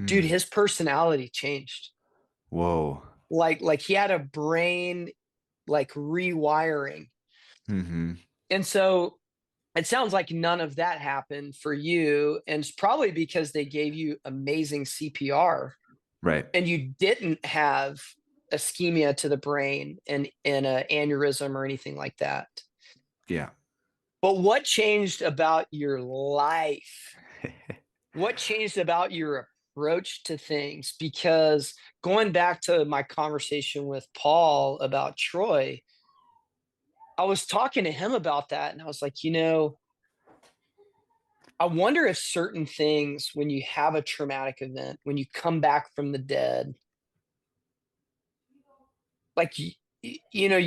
Dude, Mm. his personality changed. Whoa. Like he had a brain like rewiring. Hmm. And so it sounds like none of that happened for you. And it's probably because they gave you amazing CPR Right. and you didn't have ischemia to the brain and an aneurysm or anything like that. Yeah. But what changed about your life? What changed about your approach to things? Because going back to my conversation with Paul about Troy, I was talking to him about that and I was like, I wonder if certain things, when you have a traumatic event, when you come back from the dead, like you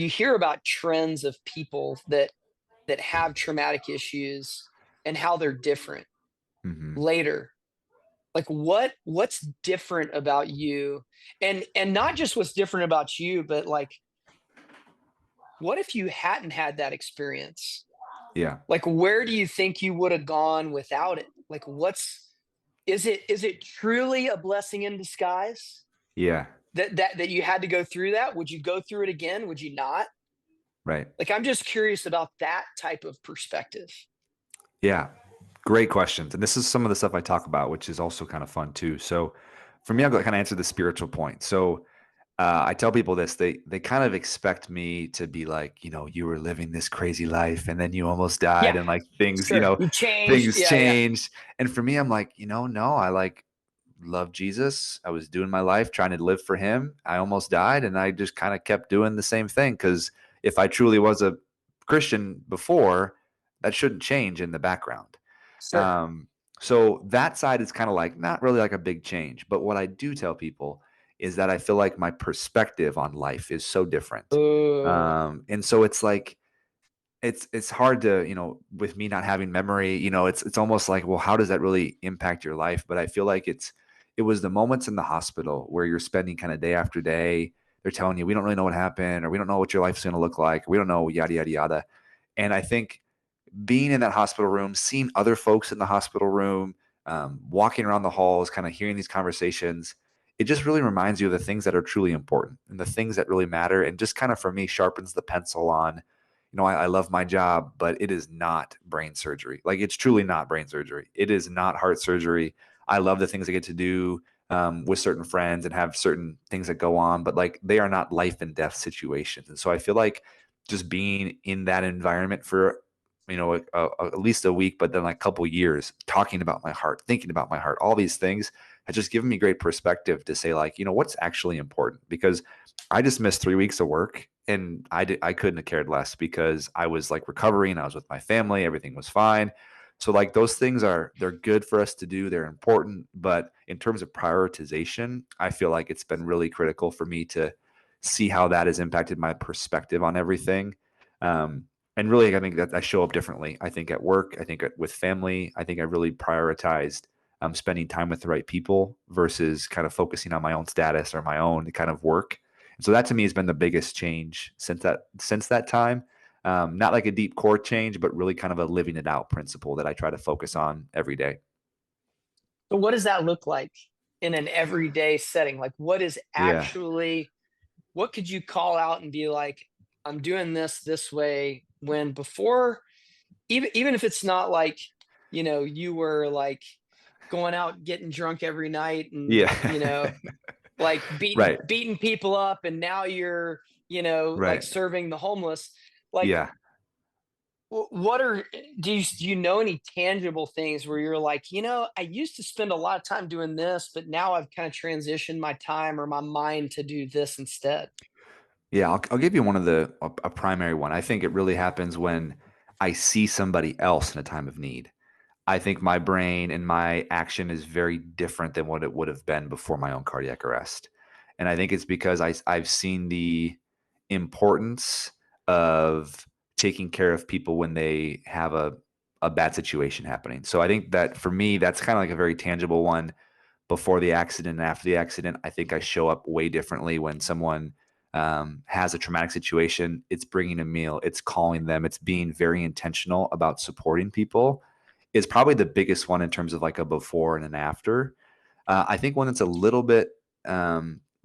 hear about trends of people that have traumatic issues and how they're different Hmm. later. Like what's different about you, and not just what's different about you, but like what if you hadn't had that experience? Yeah. Like where do you think you would have gone without it? Like Is it truly a blessing in disguise Yeah. that you had to go through that? Would you go through it again? Would you not? Right. Like, I'm just curious about that type of perspective. Yeah. Great questions. And this is some of the stuff I talk about, which is also kind of fun too. So for me, I'll kind of answer the spiritual point. So I tell people this, they kind of expect me to be like, you were living this crazy life and then you almost died Yeah, and like things, sure. You changed. things Yeah, yeah. changed. And for me, I'm like, no, I like love Jesus. I was doing my life trying to live for him. I almost died and I just kind of kept doing the same thing because if I truly was a Christian before, that shouldn't change in the background. Sure. Um, so that side is kind of like not really like a big change. But what I do tell people is that I feel like my perspective on life is so different. Ooh. And so it's like it's hard to, with me not having memory, it's almost like, well, how does that really impact your life? But I feel like it was the moments in the hospital where you're spending kind of day after day. They're telling you we don't really know what happened, or we don't know what your life's going to look like, or we don't know yada yada yada. And I think being in that hospital room, seeing other folks in the hospital room, walking around the halls, kind of hearing these conversations, it just really reminds you of the things that are truly important and the things that really matter. And just kind of for me, sharpens the pencil on, I love my job, but it is not brain surgery. Like it's truly not brain surgery. It is not heart surgery. I love the things I get to do with certain friends and have certain things that go on, but like they are not life and death situations. And so I feel like just being in that environment for at least a week, but then like a couple years, talking about my heart, thinking about my heart, all these things has just given me great perspective to say like, what's actually important, because I just missed 3 weeks of work and I couldn't have cared less because I was like recovering. I was with my family. Everything was fine. So like those things they're good for us to do. They're important. But in terms of prioritization, I feel like it's been really critical for me to see how that has impacted my perspective on everything. Um, and really, I think that I show up differently. I think at work, I think with family, I think I really prioritized spending time with the right people versus kind of focusing on my own status or my own kind of work. And so that to me has been the biggest change since that time. Not like a deep core change, but really kind of a living it out principle that I try to focus on every day. So what does that look like in an everyday setting? Like, Yeah. what could you call out and be like, I'm doing this way, when before, even if it's not like, you were like going out getting drunk every night and, Yeah. like beating Right. beating people up, and now you're, like Right. serving the homeless. Like, Yeah. what are do you know any tangible things where you're like, I used to spend a lot of time doing this, but now I've kind of transitioned my time or my mind to do this instead? Yeah, I'll give you one of a primary one. I think it really happens when I see somebody else in a time of need. I think my brain and my action is very different than what it would have been before my own cardiac arrest. And I think it's because I've seen the importance of taking care of people when they have a bad situation happening. So I think that for me, that's kind of like a very tangible one. Before the accident and after the accident, I think I show up way differently when someone has a traumatic situation. It's bringing a meal, it's calling them, it's being very intentional about supporting people is probably the biggest one in terms of like a before and an after. I think one that's a little bit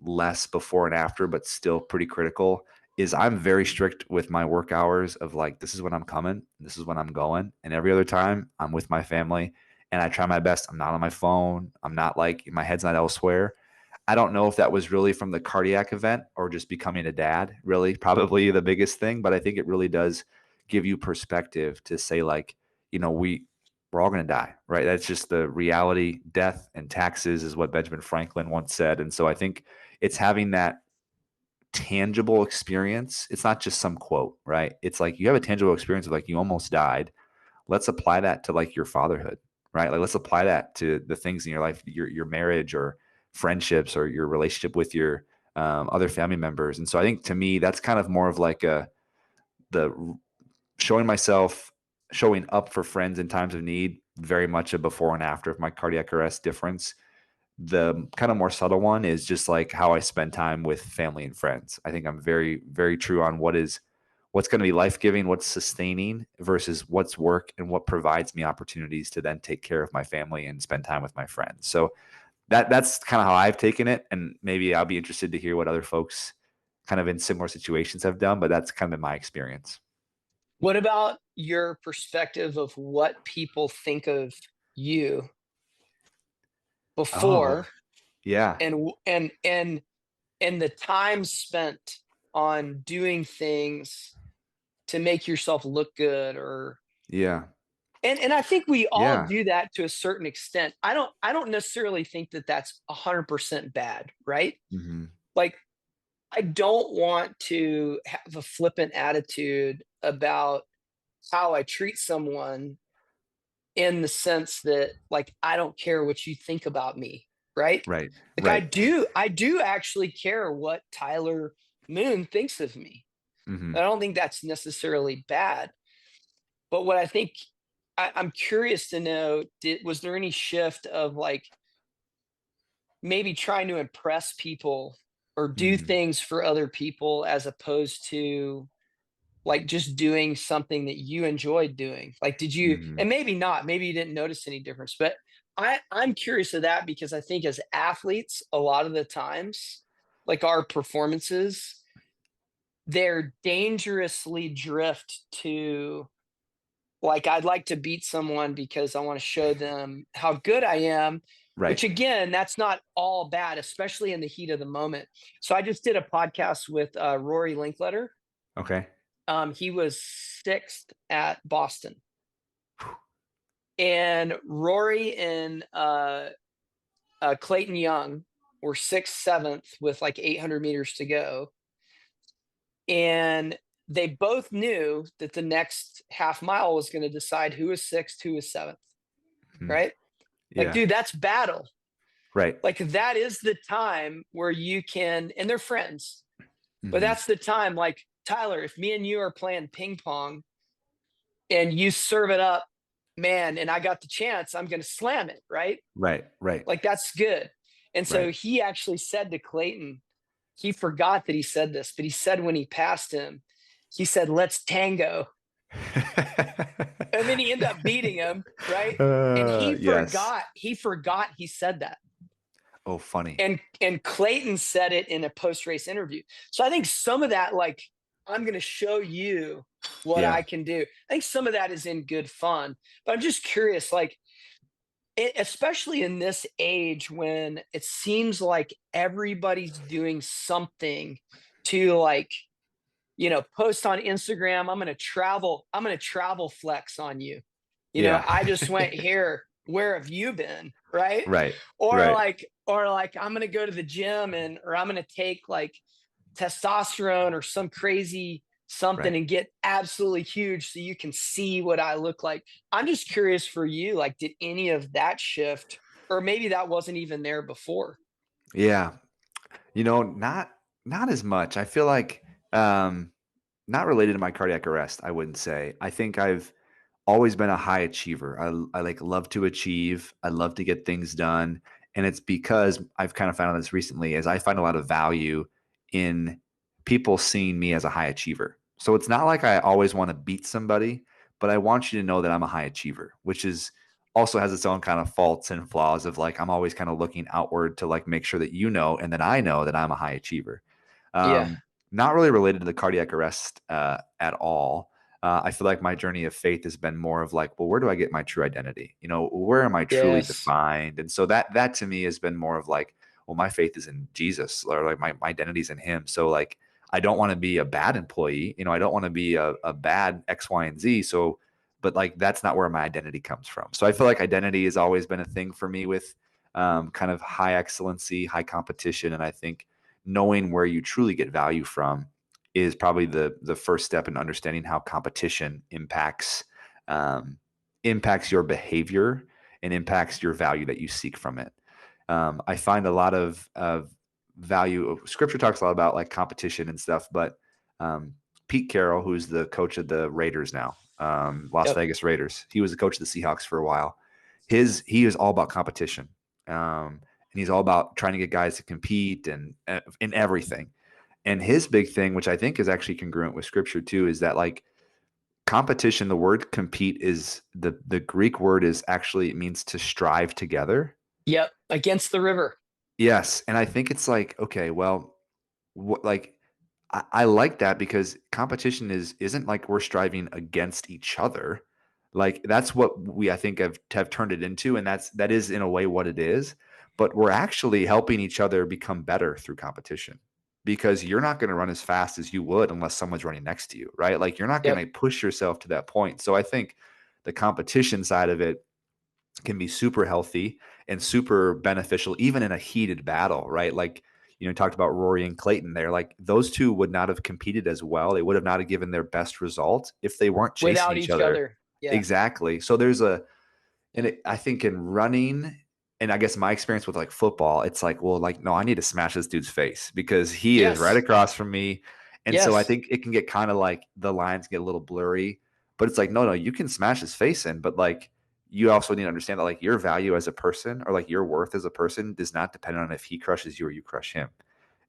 less before and after, but still pretty critical is I'm very strict with my work hours of like, this is when I'm coming, this is when I'm going. And every other time I'm with my family and I try my best. I'm not on my phone. I'm not like, my head's not elsewhere. I don't know if that was really from the cardiac event or just becoming a dad, really, probably the biggest thing. But I think it really does give you perspective to say, like, we're all going to die, right? That's just the reality. Death and taxes is what Benjamin Franklin once said. And so I think it's having that tangible experience. It's not just some quote, right? It's like you have a tangible experience of like you almost died. Let's apply that to like your fatherhood, right? Like let's apply that to the things in your life, your marriage or friendships or your relationship with your other family members. And so I think to me that's kind of more of like the showing myself, showing up for friends in times of need, very much a before and after of my cardiac arrest difference. The kind of more subtle one is just like how I spend time with family and friends. I think I'm very, very true on what's going to be life-giving, what's sustaining versus what's work and what provides me opportunities to then take care of my family and spend time with my friends. So that's kind of how I've taken it. And maybe I'll be interested to hear what other folks kind of in similar situations have done, but that's kind of been my experience. What about your perspective of what people think of you Oh, before yeah. and the time spent on doing things to make yourself look good, or Yeah. and I think we all Yeah. do that to a certain extent. I don't necessarily think that that's 100% bad, right? Mhm. Like, I don't want to have a flippant attitude about how I treat someone, in the sense that, like, I don't care what you think about me, right? Right. Like, I Right. do I do actually care what Tyler Moon thinks of me. I Mhm. don't think that's necessarily bad. But what I think, I'm curious to know, was there any shift of, like, maybe trying to impress people or do Mm. things for other people, as opposed to, like, just doing something that you enjoyed doing? Like, did you, Mhm. and maybe not, maybe you didn't notice any difference, but I'm curious of that, because I think as athletes, a lot of the times, like, our performances, they're dangerously drift to, like, I'd like to beat someone because I want to show them how good I am, which, Right. again, that's not all bad, especially in the heat of the moment. So I just did a podcast with Rory Linkletter. Okay. He was sixth at Boston, and Rory and Clayton Young were sixth, seventh with like 800 meters to go. And they both knew that the next half mile was going to decide who was sixth, who was seventh, Mhm. right? Like, Yeah. dude, that's battle. Right. Like, that is the time where you can, and they're friends, but Mhm. that's the time, like, Tyler, if me and you are playing ping pong and you serve it up, man, and I got the chance, I'm going to slam it, right? Right. Right. Like, that's good. And so Right. he actually said to Clayton, he forgot that he said this, but he said when he passed him, he said, "Let's tango." And then he ended up beating him, right? And he Yes. forgot, he said that. Oh, funny. And Clayton said it in a post-race interview. So I think some of that, like, I'm gonna show you what I Yeah. can do. I think some of that is in good fun. But I'm just curious, like, especially in this age when it seems like everybody's doing something to, like, post on Instagram, I'm gonna travel flex on you. Yeah. I just went here. Where have you been? Right? Right. Or Right. like, I'm gonna go to the gym, or I'm gonna take, like, testosterone or some crazy something Right. and get absolutely huge so you can see what I look like. I'm just curious for you, like, did any of that shift? Or maybe that wasn't even there before. Yeah. Not as much. I feel like um not related to my cardiac arrest, I wouldn't say. I think I've always been a high achiever. I like love to achieve. I love to get things done. And it's because I've kind of found this recently is I find a lot of value in people seeing me as a high achiever. So it's not like I always want to beat somebody, but I want you to know that I'm a high achiever, which is also has its own kind of faults and flaws of like I'm always kind of looking outward to like make sure that you know and that I know that I'm a high achiever. Yeah. Um, Not really related to the cardiac arrest at all. I feel like my journey of faith has been more of like, well, where do I get my true identity? Where am I truly Yes. defined? And so that to me has been more of like, well, my faith is in Jesus, or like my identity is in Him. So like, I don't want to be a bad employee. I don't want to be a bad X, Y, and Z. So, but like that's not where my identity comes from. So I feel like identity has always been a thing for me with kind of high excellency, high competition, and I think knowing where you truly get value from is probably the first step in understanding how competition um, impacts your behavior and impacts your value that you seek from it. I find a lot of value. Scripture talks a lot about like competition and stuff, but um, Pete Carroll, who's the coach of the Raiders now, Las Yep. Vegas Raiders, he was the coach of the Seahawks for a while. He is all about competition, and he's all about trying to get guys to compete and in everything. And his big thing, which I think is actually congruent with scripture too, is that like competition, the word compete is the Greek word is actually, it means to strive together. Yep, against the river. Yes. And I think it's like, okay, well, what like I like that because competition isn't like we're striving against each other. Like that's what we I think have turned it into, and that is in a way what it is. But we're actually helping each other become better through competition because you're not going to run as fast as you would unless someone's running next to you, right? Like you're not going Yep. to push yourself to that point. So I think the competition side of it can be super healthy and super beneficial, even in a heated battle, right? Like, you talked about Rory and Clayton there. Like those two would not have competed as well. They would have not have given their best result if they weren't chasing Without each each other. other. Yeah. Exactly. So there's Yeah. I think in running, and I guess my experience with like football, it's like, well, like, no, I need to smash this dude's face because he is right Yes. across from me. And so I Yes. think it can get kind of like the lines get a little blurry, but it's like, no, you can smash his face in, but like, you also need to understand that like your value as a person or like your worth as a person does not depend on if he crushes you or you crush him.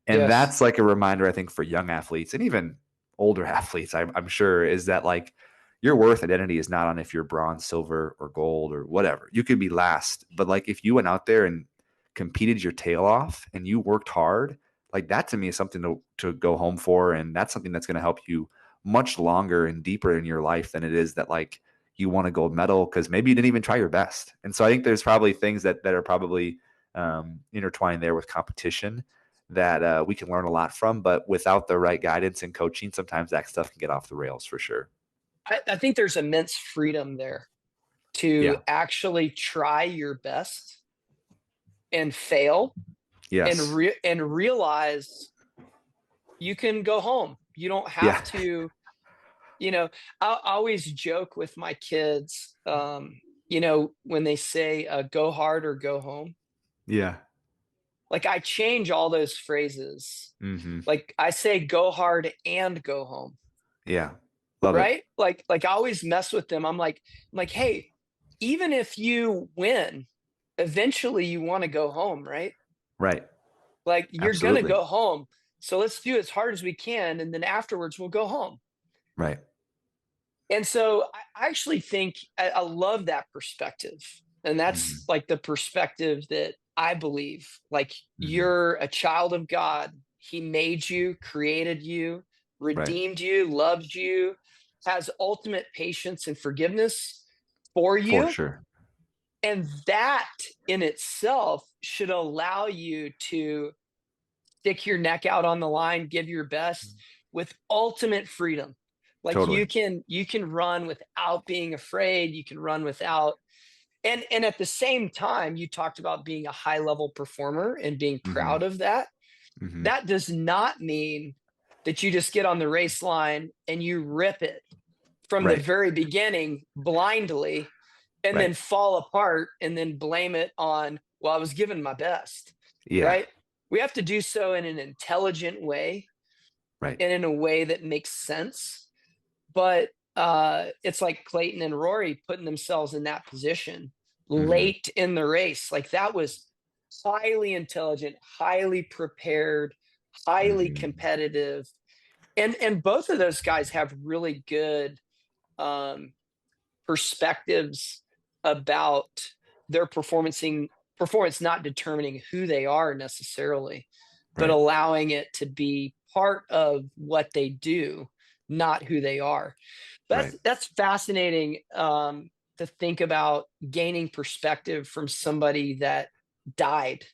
And Yes. that's like a reminder, I think, for young athletes and even older athletes, I'm sure, is that like your worth identity is not on if you're bronze, silver, or gold or whatever. You could be last, but like if you went out there and competed your tail off and you worked hard, like that to me is something to go home for. And that's something that's going to help you much longer and deeper in your life than it is that like you won a gold medal because maybe you didn't even try your best. And so I think there's probably things that are probably intertwined there with competition that we can learn a lot from. But without the right guidance and coaching, sometimes that stuff can get off the rails for sure. I think there's immense freedom there to Yeah. actually try your best and fail and Yes. realize you can go home. You don't Yeah. have to, you know, I always joke with my kids, when they say go hard or go home, Yeah. like I change all those phrases. Hmm. Like I say go hard and go home, Yeah. Love it. right? Like I always mess with them. I'm like, hey, even if you win, eventually you want to go home, right? Right. Like you're gonna Absolutely. go home. So let's do as hard as we can, and then afterwards we'll go home. Right. And so I actually think I love that perspective. And that's Hmm. like the perspective that I believe. Like Hmm. you're a child of God. He made you, created you, Right. redeemed you, loved you, has ultimate patience and forgiveness for For you. sure. And that in itself should allow you to stick your neck out on the line, give your best with ultimate freedom. Like Totally. you can run without being afraid, you can run without, and at the same time you talked about being a high level performer and being Hmm. proud of that. Hmm. That does not mean that you just get on the race line and you rip it from the Right. very beginning blindly and Right. then fall apart and then blame it on, well, I was giving my best, Yeah. right? We have to do so in an intelligent way Right. and in a way that makes sense. But it's like Clayton and Rory putting themselves in that position Hmm. late in the race. Like that was highly intelligent, highly prepared, highly Hmm. competitive. And both of those guys have really good um, perspectives about their performance not determining who they are necessarily, but Right. allowing it to be part of what they do, not who they are. Right. That's fascinating to think about gaining perspective from somebody that died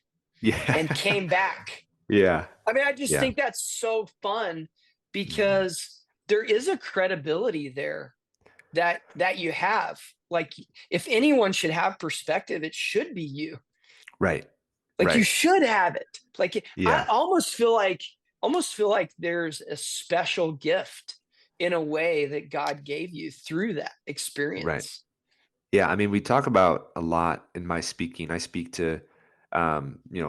and Yeah. came back. Yeah. I mean, I just Yeah. think that's so fun Hmm. because there is a credibility there that you have. Like if anyone should have perspective, it should be you. Right. Like you Right. should have it. Like I Yeah. almost feel like there's a special gift in a way that God gave you through that Right. experience. Yeah, I mean, we talk about a lot in my speaking. I speak to,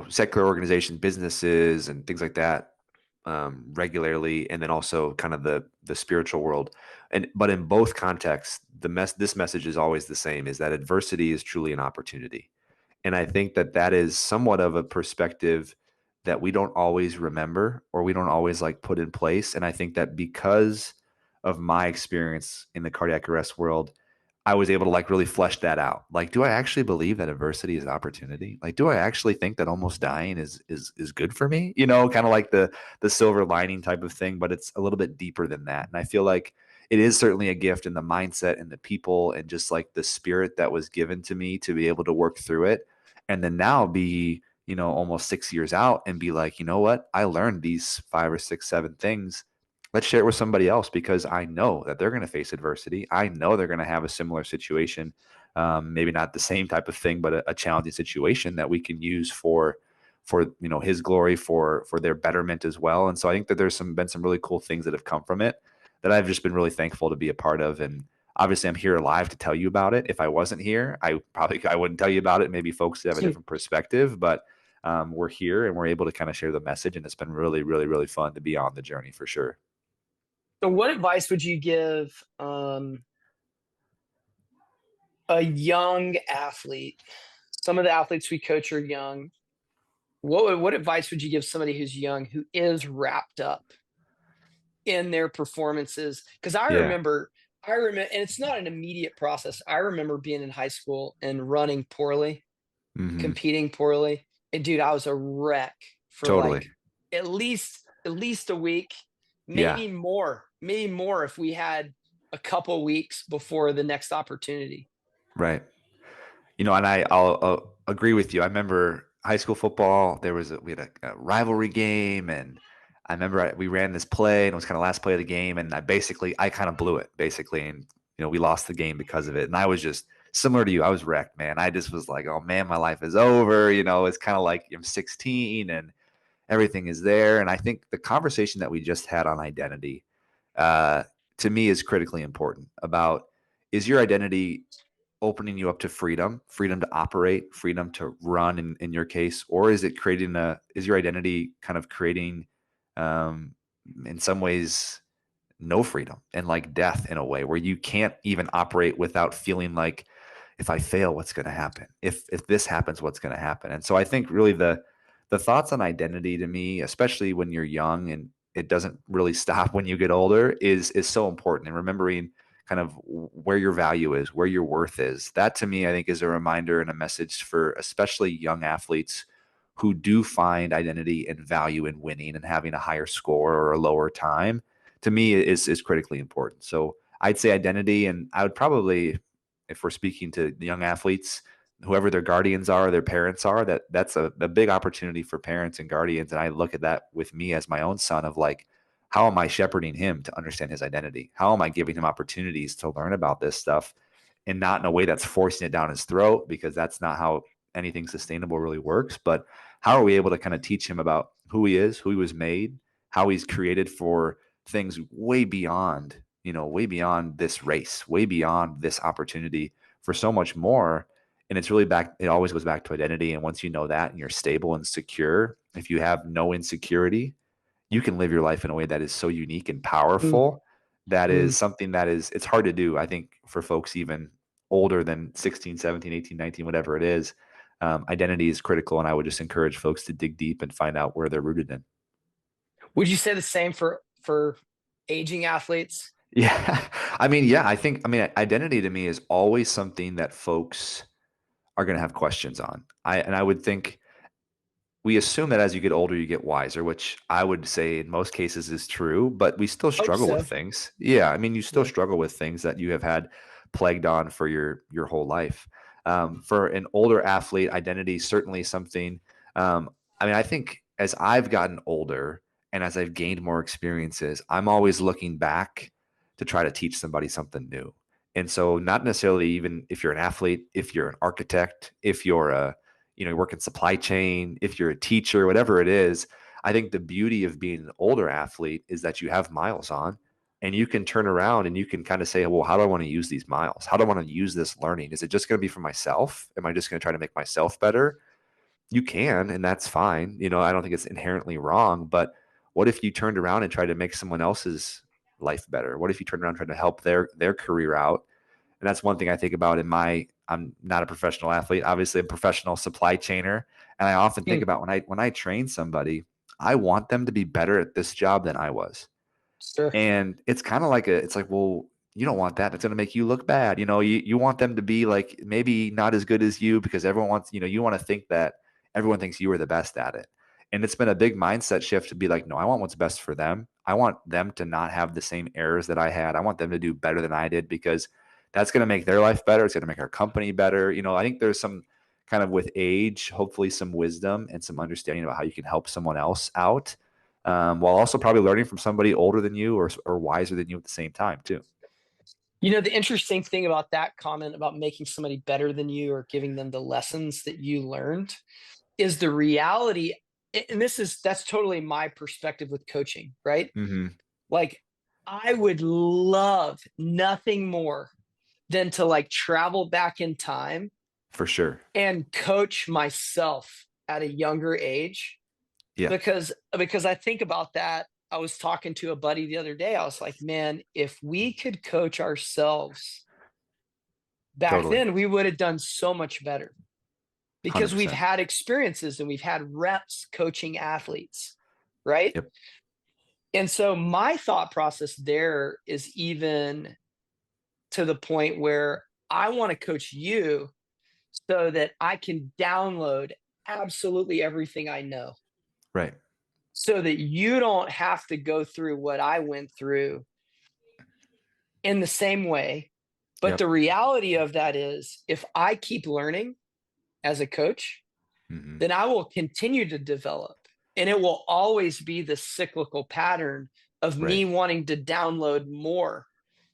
secular organizations, businesses, and things like that regularly, and then also kind of the spiritual world. And but in both contexts, this message is always the same: is that adversity is truly an opportunity. And I think that that is somewhat of a perspective that we don't always remember or we don't always like put in place. And I think that because of my experience in the cardiac arrest world, I was able to like really flesh that out. Like, do I actually believe that adversity is opportunity? Like, do I actually think that almost dying is good for me? You know, kind of like the silver lining type of thing, but it's a little bit deeper than that. And I feel like it is certainly a gift in the mindset and the people and just like the spirit that was given to me to be able to work through it. And then now be, you know, almost 6 years out and be like, you know what? I learned these 5 or 6, 7 things. Let's share it with somebody else because I know that they're going to face adversity. I know they're going to have a similar situation, maybe not the same type of thing, but a challenging situation that we can use for you know his glory, for their betterment as well. And so I think that there's been some really cool things that have come from it that I've just been really thankful to be a part of. And obviously, I'm here live to tell you about it. If I wasn't here, I wouldn't tell you about it. Maybe folks have a different perspective, but we're here and we're able to kind of share the message, and it's been really, really, really fun to be on the journey for sure. So what advice would you give a young athlete? Some of the athletes we coach are young. What advice would you give somebody who's young who is wrapped up in their performances? Because Yeah. I remember, and it's not an immediate process. I remember being in high school and running poorly, Hmm. competing poorly, and dude, I was a wreck for Totally. like at least a week, Yeah. maybe more if we had a couple weeks before the next opportunity. Right. You know, and I'll agree with you. I remember high school football. We had a rivalry game, and I remember we ran this play, and it was kind of last play of the game, and I kind of blew it basically, and you know we lost the game because of it. And I was just similar to you. I was wrecked, man. I just was like, oh man, my life is over. You know, it's kind of like I'm 16 and everything is there. And I think the conversation that we just had on identity, uh, to me, is critically important. About is your identity opening you up to freedom, freedom to operate, freedom to run in your case, or is it is your identity kind of creating, um, in some ways, no freedom and like death in a way where you can't even operate without feeling like if I fail, what's going to happen? If this happens, what's going to happen? And so I think really the thoughts on identity to me, especially when you're young and it doesn't really stop when you get older, is so important. And remembering kind of where your value is, where your worth is. That to me, I think, is a reminder and a message for especially young athletes who do find identity and value in winning and having a higher score or a lower time. To me, is critically important. So I'd say identity, and I would probably, if we're speaking to the young athletes, whoever their guardians are, their parents are, that's a big opportunity for parents and guardians. And I look at that with me as my own son of like, how am I shepherding him to understand his identity? How am I giving him opportunities to learn about this stuff and not in a way that's forcing it down his throat because that's not how anything sustainable really works. But how are we able to kind of teach him about who he is, who he was made, how he's created for things way beyond, you know, way beyond this race, way beyond this opportunity for so much more. And it's really it always goes back to identity. And once you know that and you're stable and secure, if you have no insecurity, you can live your life in a way that is so unique and Mm, powerful. That mm. is something that it's hard to do, I think, for folks even older than 16, 17, 18, 19, whatever it is. Identity is critical. And I would just encourage folks to dig deep and find out where they're rooted in. Would you say the same for aging athletes? Yeah. I mean, yeah, I mean, identity to me is always something that folks are going to have questions on. And I would think we assume that as you get older, you get wiser, which I would say in most cases is true, but we still Hope struggle with so. things. Yeah, I mean, you still Yeah. struggle with things that you have had plagued on for your whole life. For an older athlete, identity is certainly something. I mean, I think as I've gotten older and as I've gained more experiences, I'm always looking back to try to teach somebody something new. And so, not necessarily even if you're an athlete, if you're an architect, if you're you work in supply chain, if you're a teacher, whatever it is, I think the beauty of being an older athlete is that you have miles on and you can turn around and you can kind of say, well, how do I want to use these miles? How do I want to use this learning? Is it just going to be for myself? Am I just going to try to make myself better? You can, and that's fine. You know, I don't think it's inherently wrong, but what if you turned around and tried to make someone else's life better? What if you turned around and tried to help their career out? And that's one thing I think about I'm not a professional athlete. Obviously, I'm a professional supply chainer. And I often think Hmm, about when I train somebody, I want them to be better at this job than I was. sure. And it's kind of like it's like, well, you don't want that. It's going to make you look bad. You want them to be like maybe not as good as you because everyone wants, you want to think that everyone thinks you are the best at it. And it's been a big mindset shift to be like, no, I want what's best for them. I want them to not have the same errors that I had. I want them to do better than I did because that's going to make their life better. It's going to make our company better. I think there's some kind of with age, hopefully some wisdom and some understanding about how you can help someone else out while also probably learning from somebody older than you or wiser than you at the same time too. The interesting thing about that comment about making somebody better than you or giving them the lessons that you learned is the reality. And that's totally my perspective with coaching, right? Hmm. Like, I would love nothing more than to like travel back in time For sure. and coach myself at a younger age, Yeah, because I think about that. I was talking to a buddy the other day. I was like, man, if we could coach ourselves back totally. then, we would have done so much better because we've 100%. had experiences and we've had reps coaching athletes, right? Yep. And so my thought process there is even to the point where I want to coach you so that I can download absolutely everything I know Right. so that you don't have to go through what I went through in the same way. But the Yep. reality of that is, if I keep learning as a coach, Hmm. then I will continue to develop. And it will always be the cyclical pattern of Right. me wanting to download more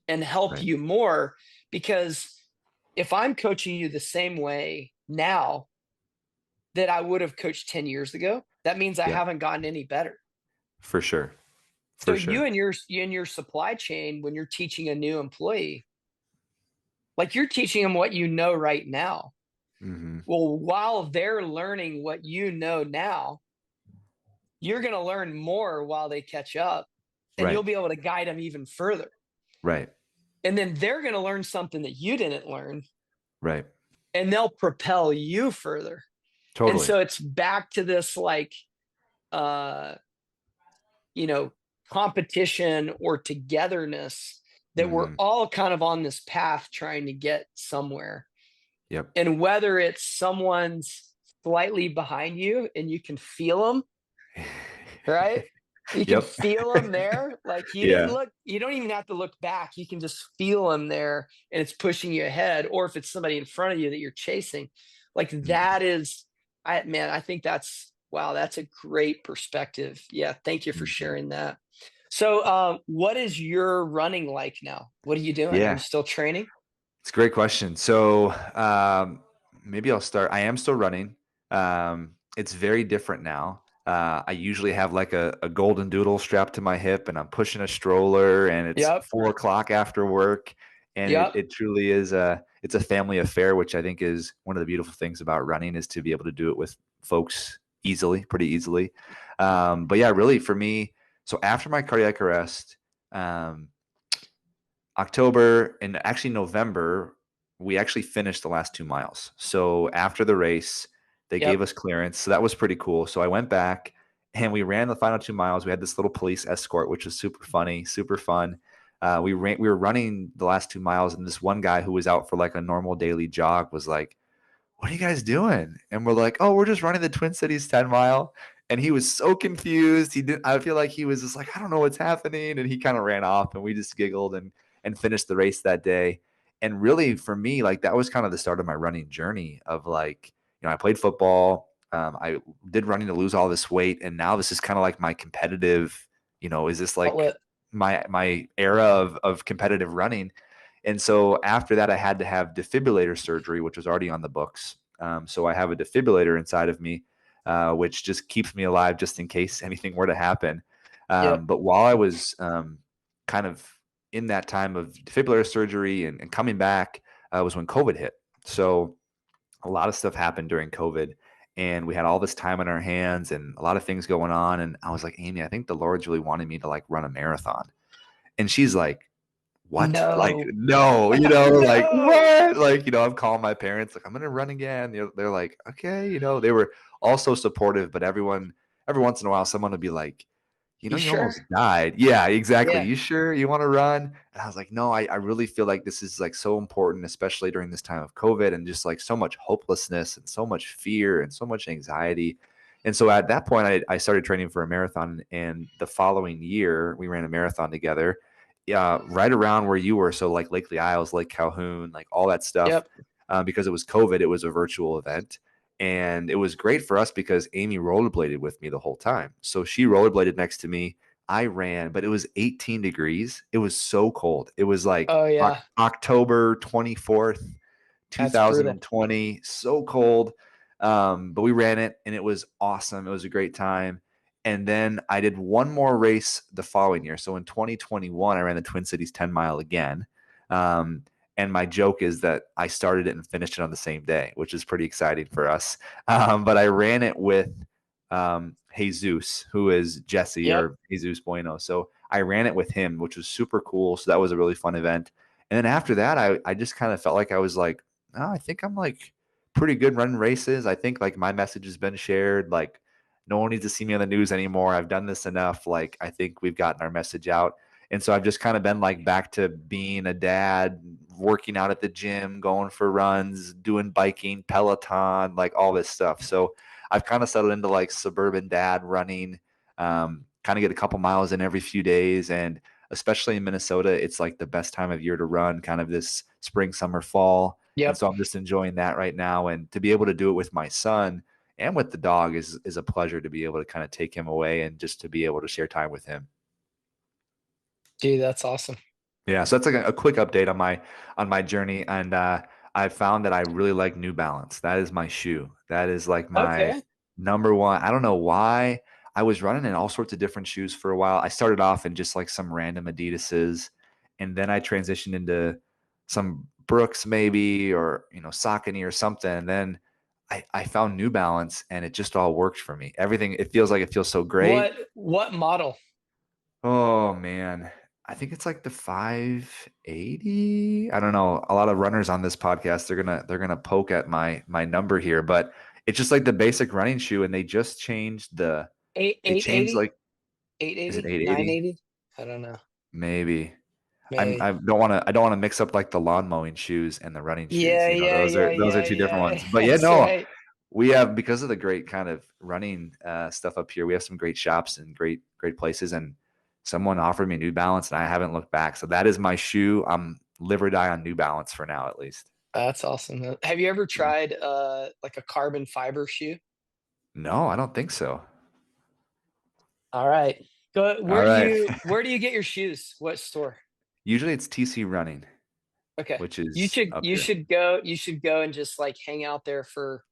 and help Right. you more. Because if I'm coaching you the same way now that I would have coached 10 years ago, that means I Yep. haven't gotten any better. For sure. So For sure. you and your supply chain, when you're teaching a new employee, like, you're teaching them what you know right now. Hmm. Well, while they're learning what you know now, you're going to learn more while they catch up, and you'll Right. be able to guide them even further. Right. And then they're going to learn something that you didn't learn, Right. and they'll propel you further. And Totally. so it's back to this, like, uh, you know, competition or togetherness, that we're Hmm. all kind of on this path trying to get somewhere. Yep. And whether it's someone's slightly behind you and you can feel them, right? You can Yep. feel them there. Like, Yeah. you don't even have to look back. You can just feel them there and it's pushing you ahead. Or if it's somebody in front of you that you're chasing, like, Mhm. that is, I think that's, wow, that's a great perspective. Yeah. Thank you for Mhm. sharing that. So, what is your running like now? What are you doing? Are you Yeah. still training? It's a great question. So, maybe I'll start. I am still running. It's very different now. I usually have like a golden doodle strapped to my hip, and I'm pushing a stroller, and it's Yep. 4 o'clock after work, and it Yep. it truly is it's a family affair, which I think is one of the beautiful things about running is to be able to do it with folks easily, pretty easily. But yeah, really for me. So after my cardiac arrest, um, October and actually November, we actually finished the last 2 miles. So after the race, they gave Yep. us clearance. So that was pretty cool. So I went back and we ran the final 2 miles. We had this little police escort, which was super funny, super fun. We were running the last 2 miles, and this one guy who was out for like a normal daily jog was like, "What are you guys doing?" And we're like, "Oh, we're just running the Twin Cities 10 mile." And he was so confused. I feel like he was just like, "I don't know what's happening." And he kind of ran off, and we just giggled and finished the race that day. And really for me, like that was kind of the start of my running journey of like, I played football. I did running to lose all this weight. And now this is kind of like my competitive, is this like Outlet. my era of competitive running? And so after that, I had to have defibrillator surgery, which was already on the books. So I have a defibrillator inside of me, which just keeps me alive just in case anything were to happen. Yep. But while I was kind of in that time of defibrillator surgery and coming back, was when COVID hit. So a lot of stuff happened during COVID. And we had all this time on our hands and a lot of things going on. And I was like, Amy, I think the Lord's really wanted me to like run a marathon. And she's like, what? Like, No. no, like, No. what? Like, I'm calling my parents, like, I'm gonna run again. They're like, okay, they were also supportive, but every once in a while, someone would be like, You you sure? almost died. Yeah, exactly. Yeah. You sure you want to run? And I was like, no, I really feel like this is like so important, especially during this time of COVID and just like so much hopelessness and so much fear and so much anxiety. And so at that point, I started training for a marathon. And the following year, we ran a marathon together, right around where you were. So like Lakely Isles, Lake Calhoun, like all that stuff. Yep. Because it was COVID, it was a virtual event. And it was great for us because Amy rollerbladed with me the whole time. So she rollerbladed next to me. I ran, but it was 18 degrees. It was so cold. It was like Oh yeah. October 24th, That's brutal. 2020. So cold. But we ran it and it was awesome. It was a great time. And then I did one more race the following year. So in 2021, I ran the Twin Cities 10 mile again. Um, and my joke is that I started it and finished it on the same day, which is pretty exciting for us. But I ran it with Jesus, who is Jesse Yep. or Jesus Bueno. So I ran it with him, which was super cool. So that was a really fun event. And then after that, I just kind of felt like I was like, oh, I think I'm like pretty good running races. I think like my message has been shared. Like no one needs to see me on the news anymore. I've done this enough. Like I think we've gotten our message out. And so I've just kind of been like back to being a dad, working out at the gym, going for runs, doing biking, Peloton, like all this stuff. So I've kind of settled into like suburban dad running, kind of get a couple miles in every few days. And especially in Minnesota, it's like the best time of year to run, kind of this spring, summer, fall. And Yep. so I'm just enjoying that right now. And to be able to do it with my son and with the dog is a pleasure to be able to kind of take him away and just to be able to share time with him. Dude, that's awesome. Yeah, so that's like a quick update on my journey, and I found that I really like New Balance. That is my shoe. That is like my Okay. number one. I don't know why. I was running in all sorts of different shoes for a while. I started off in just like some random Adidas's, and then I transitioned into some Brooks maybe or Saucony or something, and then I found New Balance, and it just all worked for me. Everything it feels like it feels so great. What model? Oh man. I think it's like the 580. I don't know. A lot of runners on this podcast, they're gonna poke at my number here, but it's just like the basic running shoe, and they just changed they changed 880? like is it 880? 880? 980? I don't know. Maybe. Maybe. I don't wanna mix up like the lawn mowing shoes and the running shoes. Yeah, yeah, yeah, Those are yeah, two different yeah. ones. But yeah, That's no, right. we have because of the great kind of running stuff up here. We have some great shops and great places, and someone offered me New Balance, and I haven't looked back. So that is my shoe. I'm live or die on New Balance for now, at least. That's awesome. Have you ever Yeah. tried like a carbon fiber shoe? No, I don't think so. All right. Go All right. where do you get your shoes? What store? Usually it's TC Running, Okay. which is up here. You should go and just like hang out there for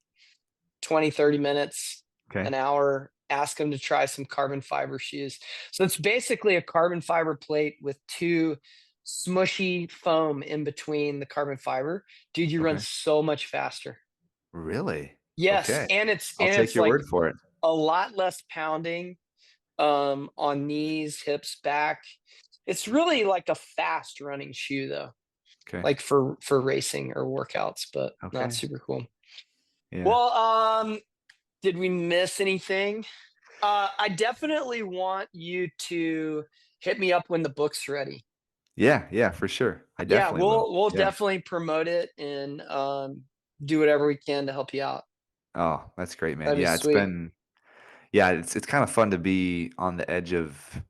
20, 30 minutes, Okay. an hour, ask them to try some carbon fiber shoes. So it's basically a carbon fiber plate with two smushy foam in between the carbon fiber. Dude, you run Okay. so much faster. Really? Yes, Okay. and I'll take it's your like word for it. a lot less pounding on knees, hips, back. It's really like a fast running shoe though, Okay. like for racing or workouts, but not Okay. super cool. Yeah. Well, did we miss anything? I definitely want you to hit me up when the book's ready. Yeah. Yeah. For sure. I Yeah, definitely will. we'll Yeah. definitely promote it and do whatever we can to help you out. Oh, that's great, man. That'd be Yeah. It's sweet. been Yeah, it's kind of fun to be on the edge of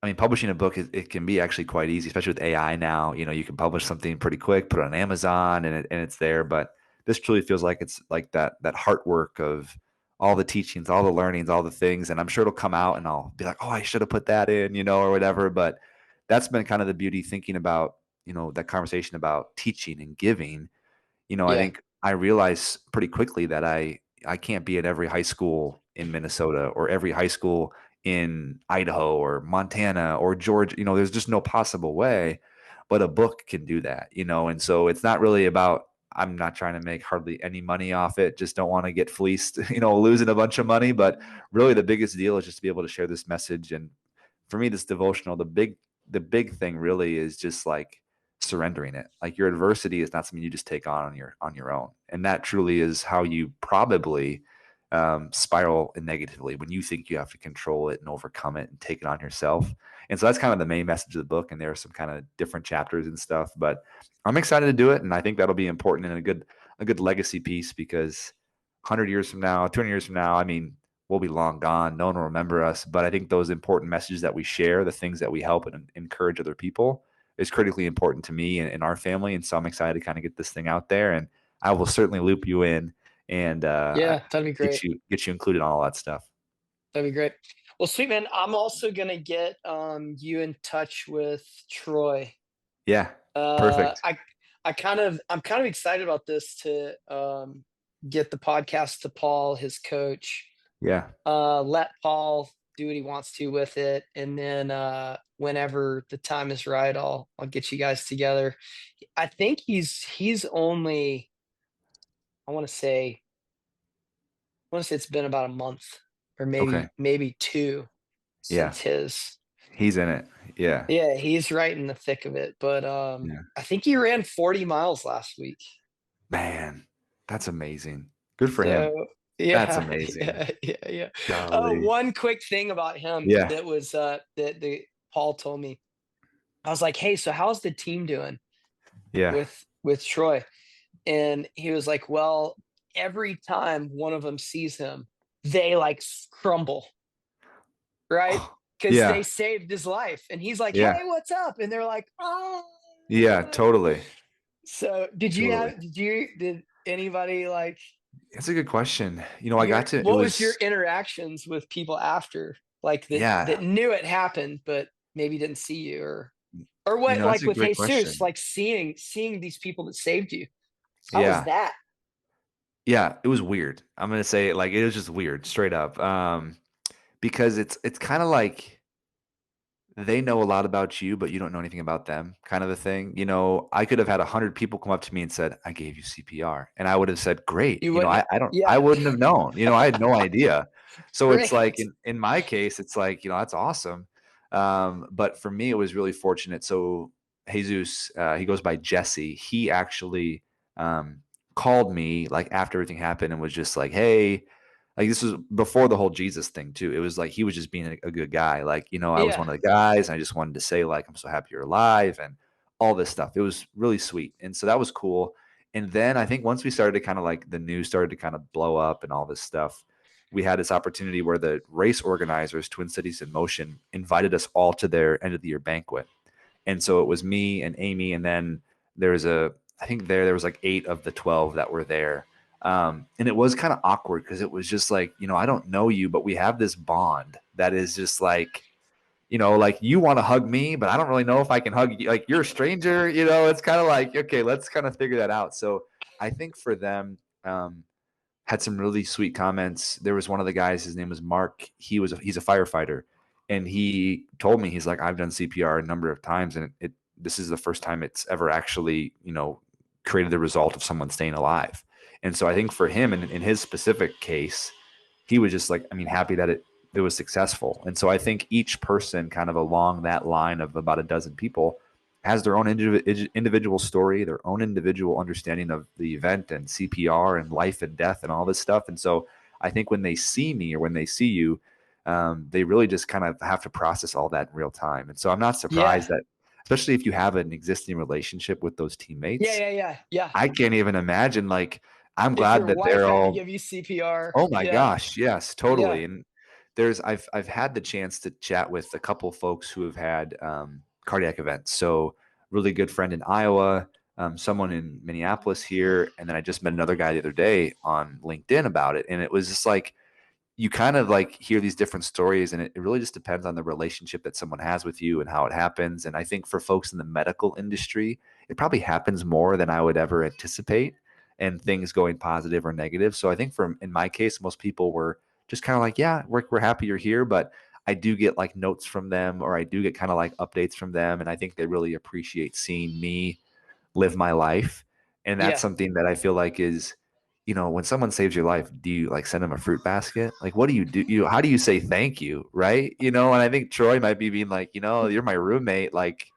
I mean, publishing a book, it can be actually quite easy, especially with AI now. You can publish something pretty quick, put it on Amazon, and it's there. But this truly feels like it's like that heart work of all the teachings, all the learnings, all the things. And I'm sure it'll come out, and I'll be like, oh, I should have put that in, or whatever. But that's been kind of the beauty thinking about that conversation about teaching and giving. I Yeah, think I realized pretty quickly that I can't be at every high school in Minnesota or every high school in Idaho or Montana or Georgia. There's just no possible way, but a book can do that, and so it's not really about I'm not trying to make hardly any money off it. Just don't want to get fleeced, losing a bunch of money. But really the biggest deal is just to be able to share this message. And for me, this devotional, the big thing really is just like surrendering it. Like your adversity is not something you just take on your own. And that truly is how you probably spiral negatively, when you think you have to control it and overcome it and take it on yourself. And so that's kind of the main message of the book. And there are some kind of different chapters and stuff, but I'm excited to do it. And I think that'll be important and a good legacy piece, because 100 years from now, 200 years from now, I mean, we'll be long gone. No one will remember us. But I think those important messages that we share, the things that we help and encourage other people, is critically important to me and our family. And so I'm excited to kind of get this thing out there. And I will certainly loop you in and Yeah, that'd be great. get you included on all that stuff. That'd be great. Well, sweet man, I'm also gonna get you in touch with Troy. Yeah, Uh, perfect. I I'm kind of excited about this to get the podcast to Paul, his coach. Yeah. Let Paul do what he wants to with it, and then whenever the time is right, I'll get you guys together. I think he's only, I want to say it's been about a month or Okay. maybe two Yeah. since his. He's in it. Yeah. Yeah, he's right in the thick of it. But Yeah. I think he ran 40 miles last week. Man, that's amazing. Good for him. So That's yeah, amazing. yeah. Golly. One quick thing about him Yeah. that was that the Paul told me. I was like, "Hey, so how's the team doing Yeah. with Troy?" And he was like, "Well, every time one of them sees him, they like crumble, right? Oh, Because they yeah. saved his life." And he's like, Yeah. "Hey, what's up?" And they're like, "Oh." Yeah. Totally. So, Totally. did anybody like That's a good question. I got to, it what was your was, interactions with people after, like, that yeah, knew it happened but maybe didn't see you, or what, that's like a with great Jesus, question. like seeing these people that saved you. How was Yeah. that? Yeah. It was weird. I'm going to say it, like, it was just weird, straight up. Because it's kind of like, they know a lot about you, but you don't know anything about them, kind of a thing. I could have had 100 people come up to me and said, I gave you CPR. And I would have said, great. You wouldn't. I Yeah. wouldn't have known. I had no idea. So it's like, Great. in my case, it's like, that's awesome. But for me, it was really fortunate. So Jesus, he goes by Jesse. He actually um, called me like after everything happened and was just like, hey, like this was before the whole Jesus thing too. It was like he was just being a good guy. Like, I was Yeah. one of the guys. And I just wanted to say, like, I'm so happy you're alive and all this stuff. It was really sweet. And so that was cool. And then I think once we started to kind of like the news started to kind of blow up and all this stuff, we had this opportunity where the race organizers, Twin Cities in Motion, invited us all to their end of the year banquet. And so it was me and Amy, and then there was I think there was like 8 of the 12 that were there. And it was kind of awkward because it was just like, I don't know you, but we have this bond that is just like, like you want to hug me, but I don't really know if I can hug you. Like you're a stranger, it's kind of like, okay, let's kind of figure that out. So I think for them, had some really sweet comments. There was one of the guys, his name was Mark. He's a firefighter, and he told me, he's like, I've done CPR a number of times, and this is the first time it's ever actually created the result of someone staying alive. And so I think for him, in his specific case, he was just like, I mean, happy that it was successful. And so I think each person kind of along that line of about a dozen people has their own individual story, their own individual understanding of the event and CPR and life and death and all this stuff. And so I think when they see me or when they see you, they really just kind of have to process all that in real time. And so I'm not Yeah. surprised that, especially if you have an existing relationship with those Yeah. teammates, Yeah. Yeah. Yeah. I can't even imagine. Like, I'm If glad your that wife they're had to all, give you CPR. oh my Yeah. gosh, yes, Yeah. totally. And I've had the chance to chat with a couple folks who have had cardiac events. So really good friend in Iowa, someone in Minneapolis here, and then I just met another guy the other day on LinkedIn about it, and it was just like you kind of like hear these different stories, and it really just depends on the relationship that someone has with you and how it happens. And I think for folks in the medical industry, it probably happens more than I would ever anticipate, and things going positive or negative. So I think in my case, most people were just kind of like, yeah, we're happy you're here, but I do get like notes from them, or I do get kind of like updates from them, and I think they really appreciate seeing me live my life. And that's Yeah. something that I feel like is, when someone saves your life, do you like send them a fruit basket? Like, what do you do? How do you say thank you? Right. And I think Troy might be being like, you're my roommate. Like,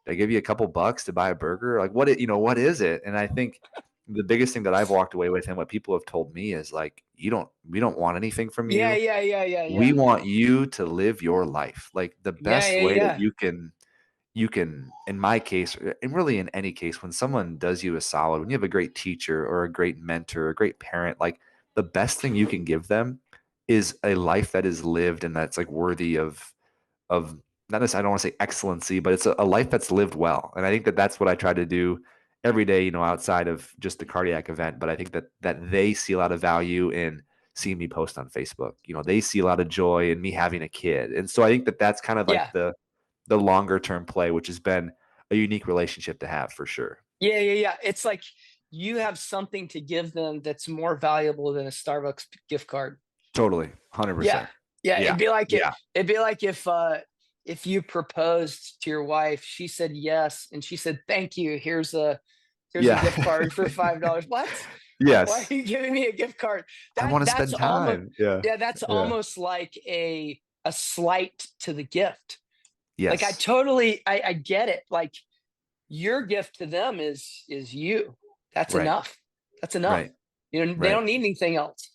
I give you a couple bucks to buy a burger? Like, what is it?" And I think the biggest thing that I've walked away with and what people have told me is like, we don't want anything from Yeah, you. yeah, yeah, yeah, We yeah. want you to live your life. Like the Yeah, best yeah, way that yeah. you can in my case, and really in any case, when someone does you a solid, when you have a great teacher or a great mentor, a great parent, like the best thing you can give them is a life that is lived and that's like worthy of not necessarily, I don't want to say excellency, but it's a life that's lived well. And I think that that's what I try to do every day, outside of just the cardiac event. But I think that they see a lot of value in seeing me post on Facebook. They see a lot of joy in me having a kid. And so I think that that's kind of like Yeah. the longer term play, which has been a unique relationship to have for sure. Yeah, yeah, yeah. It's like you have something to give them that's more valuable than a Starbucks gift card. Totally. Yeah. 100%. Yeah, Yeah. Yeah. it'd be like if you proposed to your wife, she said yes, and she said, "Thank you. Here's a Yeah. gift card for $5." What? Why are Yes. you giving me a gift card? I want to That's spend almost time. Yeah. yeah, that's Yeah. almost like a slight to the gift. Like Yes. I get it. Like your gift to them is you. That's Right. enough. That's enough. Right. They Right. don't need anything else.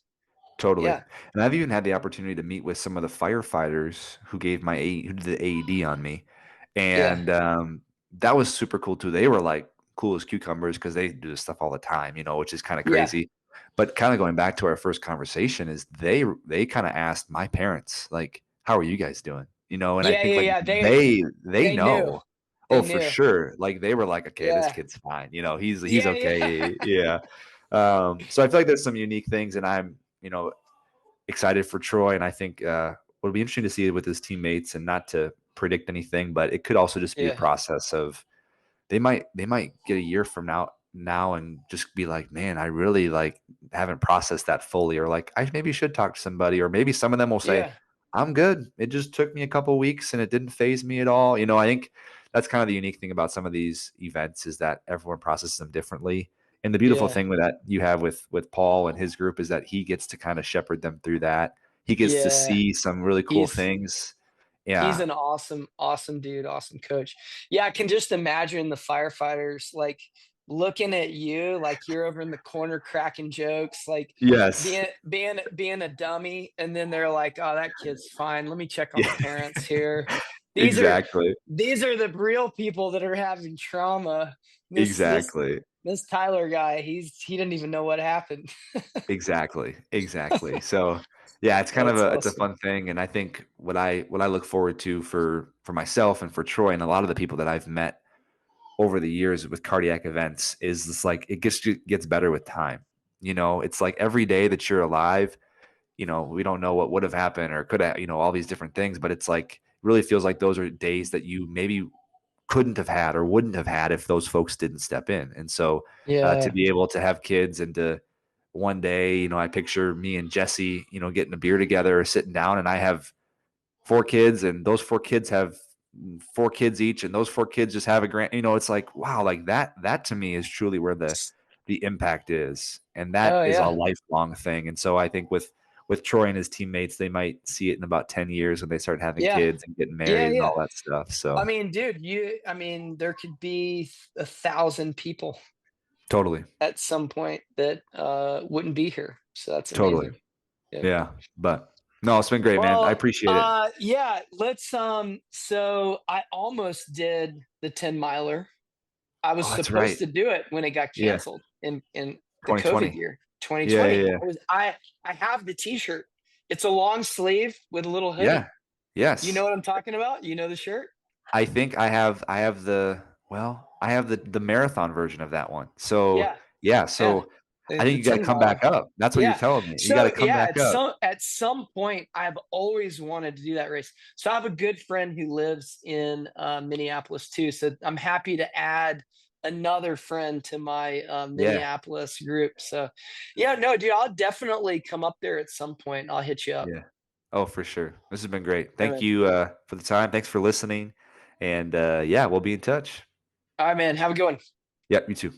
Totally. Yeah. And I've even had the opportunity to meet with some of the firefighters who did the AED on me, Yeah. and, that was super cool too. They were, like, cool as cucumbers because they do this stuff all the time, which is kinda Yeah. crazy. But kinda going back to our first conversation is they kinda asked my parents, like, "How are you guys doing?" And I Yeah, think, yeah, like, yeah. they They knew. know. They Oh, for knew. sure. Like, they were like, "Okay, this Yeah. kid's fine," "He's Yeah, yeah. okay." Yeah. So I feel like there's some unique things, and I'm, excited for Troy, and I think it'll be interesting to see it with his teammates, and not to predict anything, but it could also just be a Yeah. process of they might get a year from now and just be like, man, I really like haven't processed that fully, or like I maybe should talk to somebody, or maybe some of them will say, Yeah. I'm good. It just took me a couple weeks and it didn't phase me at all. I think that's kind of the unique thing about some of these events is that everyone processes them differently. And the beautiful Yeah. thing with that you have with Paul and his group is that he gets to kind of shepherd them through that. He gets to Yeah. see some really cool He's things. he's Yeah. an awesome, awesome dude, awesome coach. Yeah, I can just imagine the firefighters like looking at you like you're over in the corner cracking jokes, like Yes. being a dummy, and then they're like, "Oh, that kid's fine. Let me check on the Yeah. parents here." These are Exactly. these are the real people that are having trauma. This Exactly. this Tyler guy, he didn't even know what happened. Exactly, exactly. So, yeah, it's kind of That's a it's a awesome. fun thing, and I think what I look forward to for myself and for Troy and a lot of the people that I've met over the years with cardiac events is just like it gets better with time. It's like every day that you're alive, we don't know what would have happened or could have, all these different things, but it's like really feels like those are days that you maybe couldn't have had or wouldn't have had if those folks didn't step in. And so to Yeah. be able to have kids and to one day, I picture me and Jesse, getting a beer together or sitting down, and I have four kids, and those four kids have four kids each, and those four kids just have a grand, it's like, wow, like that to me is truly where the impact is. And that Oh, is a yeah. lifelong thing. And so I think with Troy and his teammates, they might see it in about 10 years when they start having Yeah. kids and getting Yeah, married and yeah. all that stuff. I So mean, dude, there could be 1,000 people totally. at some point that wouldn't be here. So that's Totally. amazing. Yeah. Yeah. But no, it's been great, man. I Well, appreciate it. yeah, let's so I almost did the 10 miler. I was Oh, that's supposed right. to do it when it got Yeah. canceled in the COVID 2020. year, Yeah. 2020. Yeah. I have the t-shirt. It's a long sleeve with a little Yeah. hoodie. You know Yes. what I'm talking about? You know the shirt? I think I have I have the marathon version of that one. So, Yeah. yeah, Yeah. so I think The you gotta 10 come miler. back up. That's what you're Yeah. telling me. You So gotta come yeah, back up. at some point, I've always wanted to do that race. So I have a good friend who lives in Minneapolis too. So I'm happy to add another friend to my Yeah. Minneapolis group. So yeah, no, dude, I'll definitely come up there at some point. I'll hit you up. Yeah. Oh, for sure. This has been great. All Thank right, you, for the time. Thanks for listening, and, yeah, we'll be in touch. all right, man. Have a good one. Yep, you too.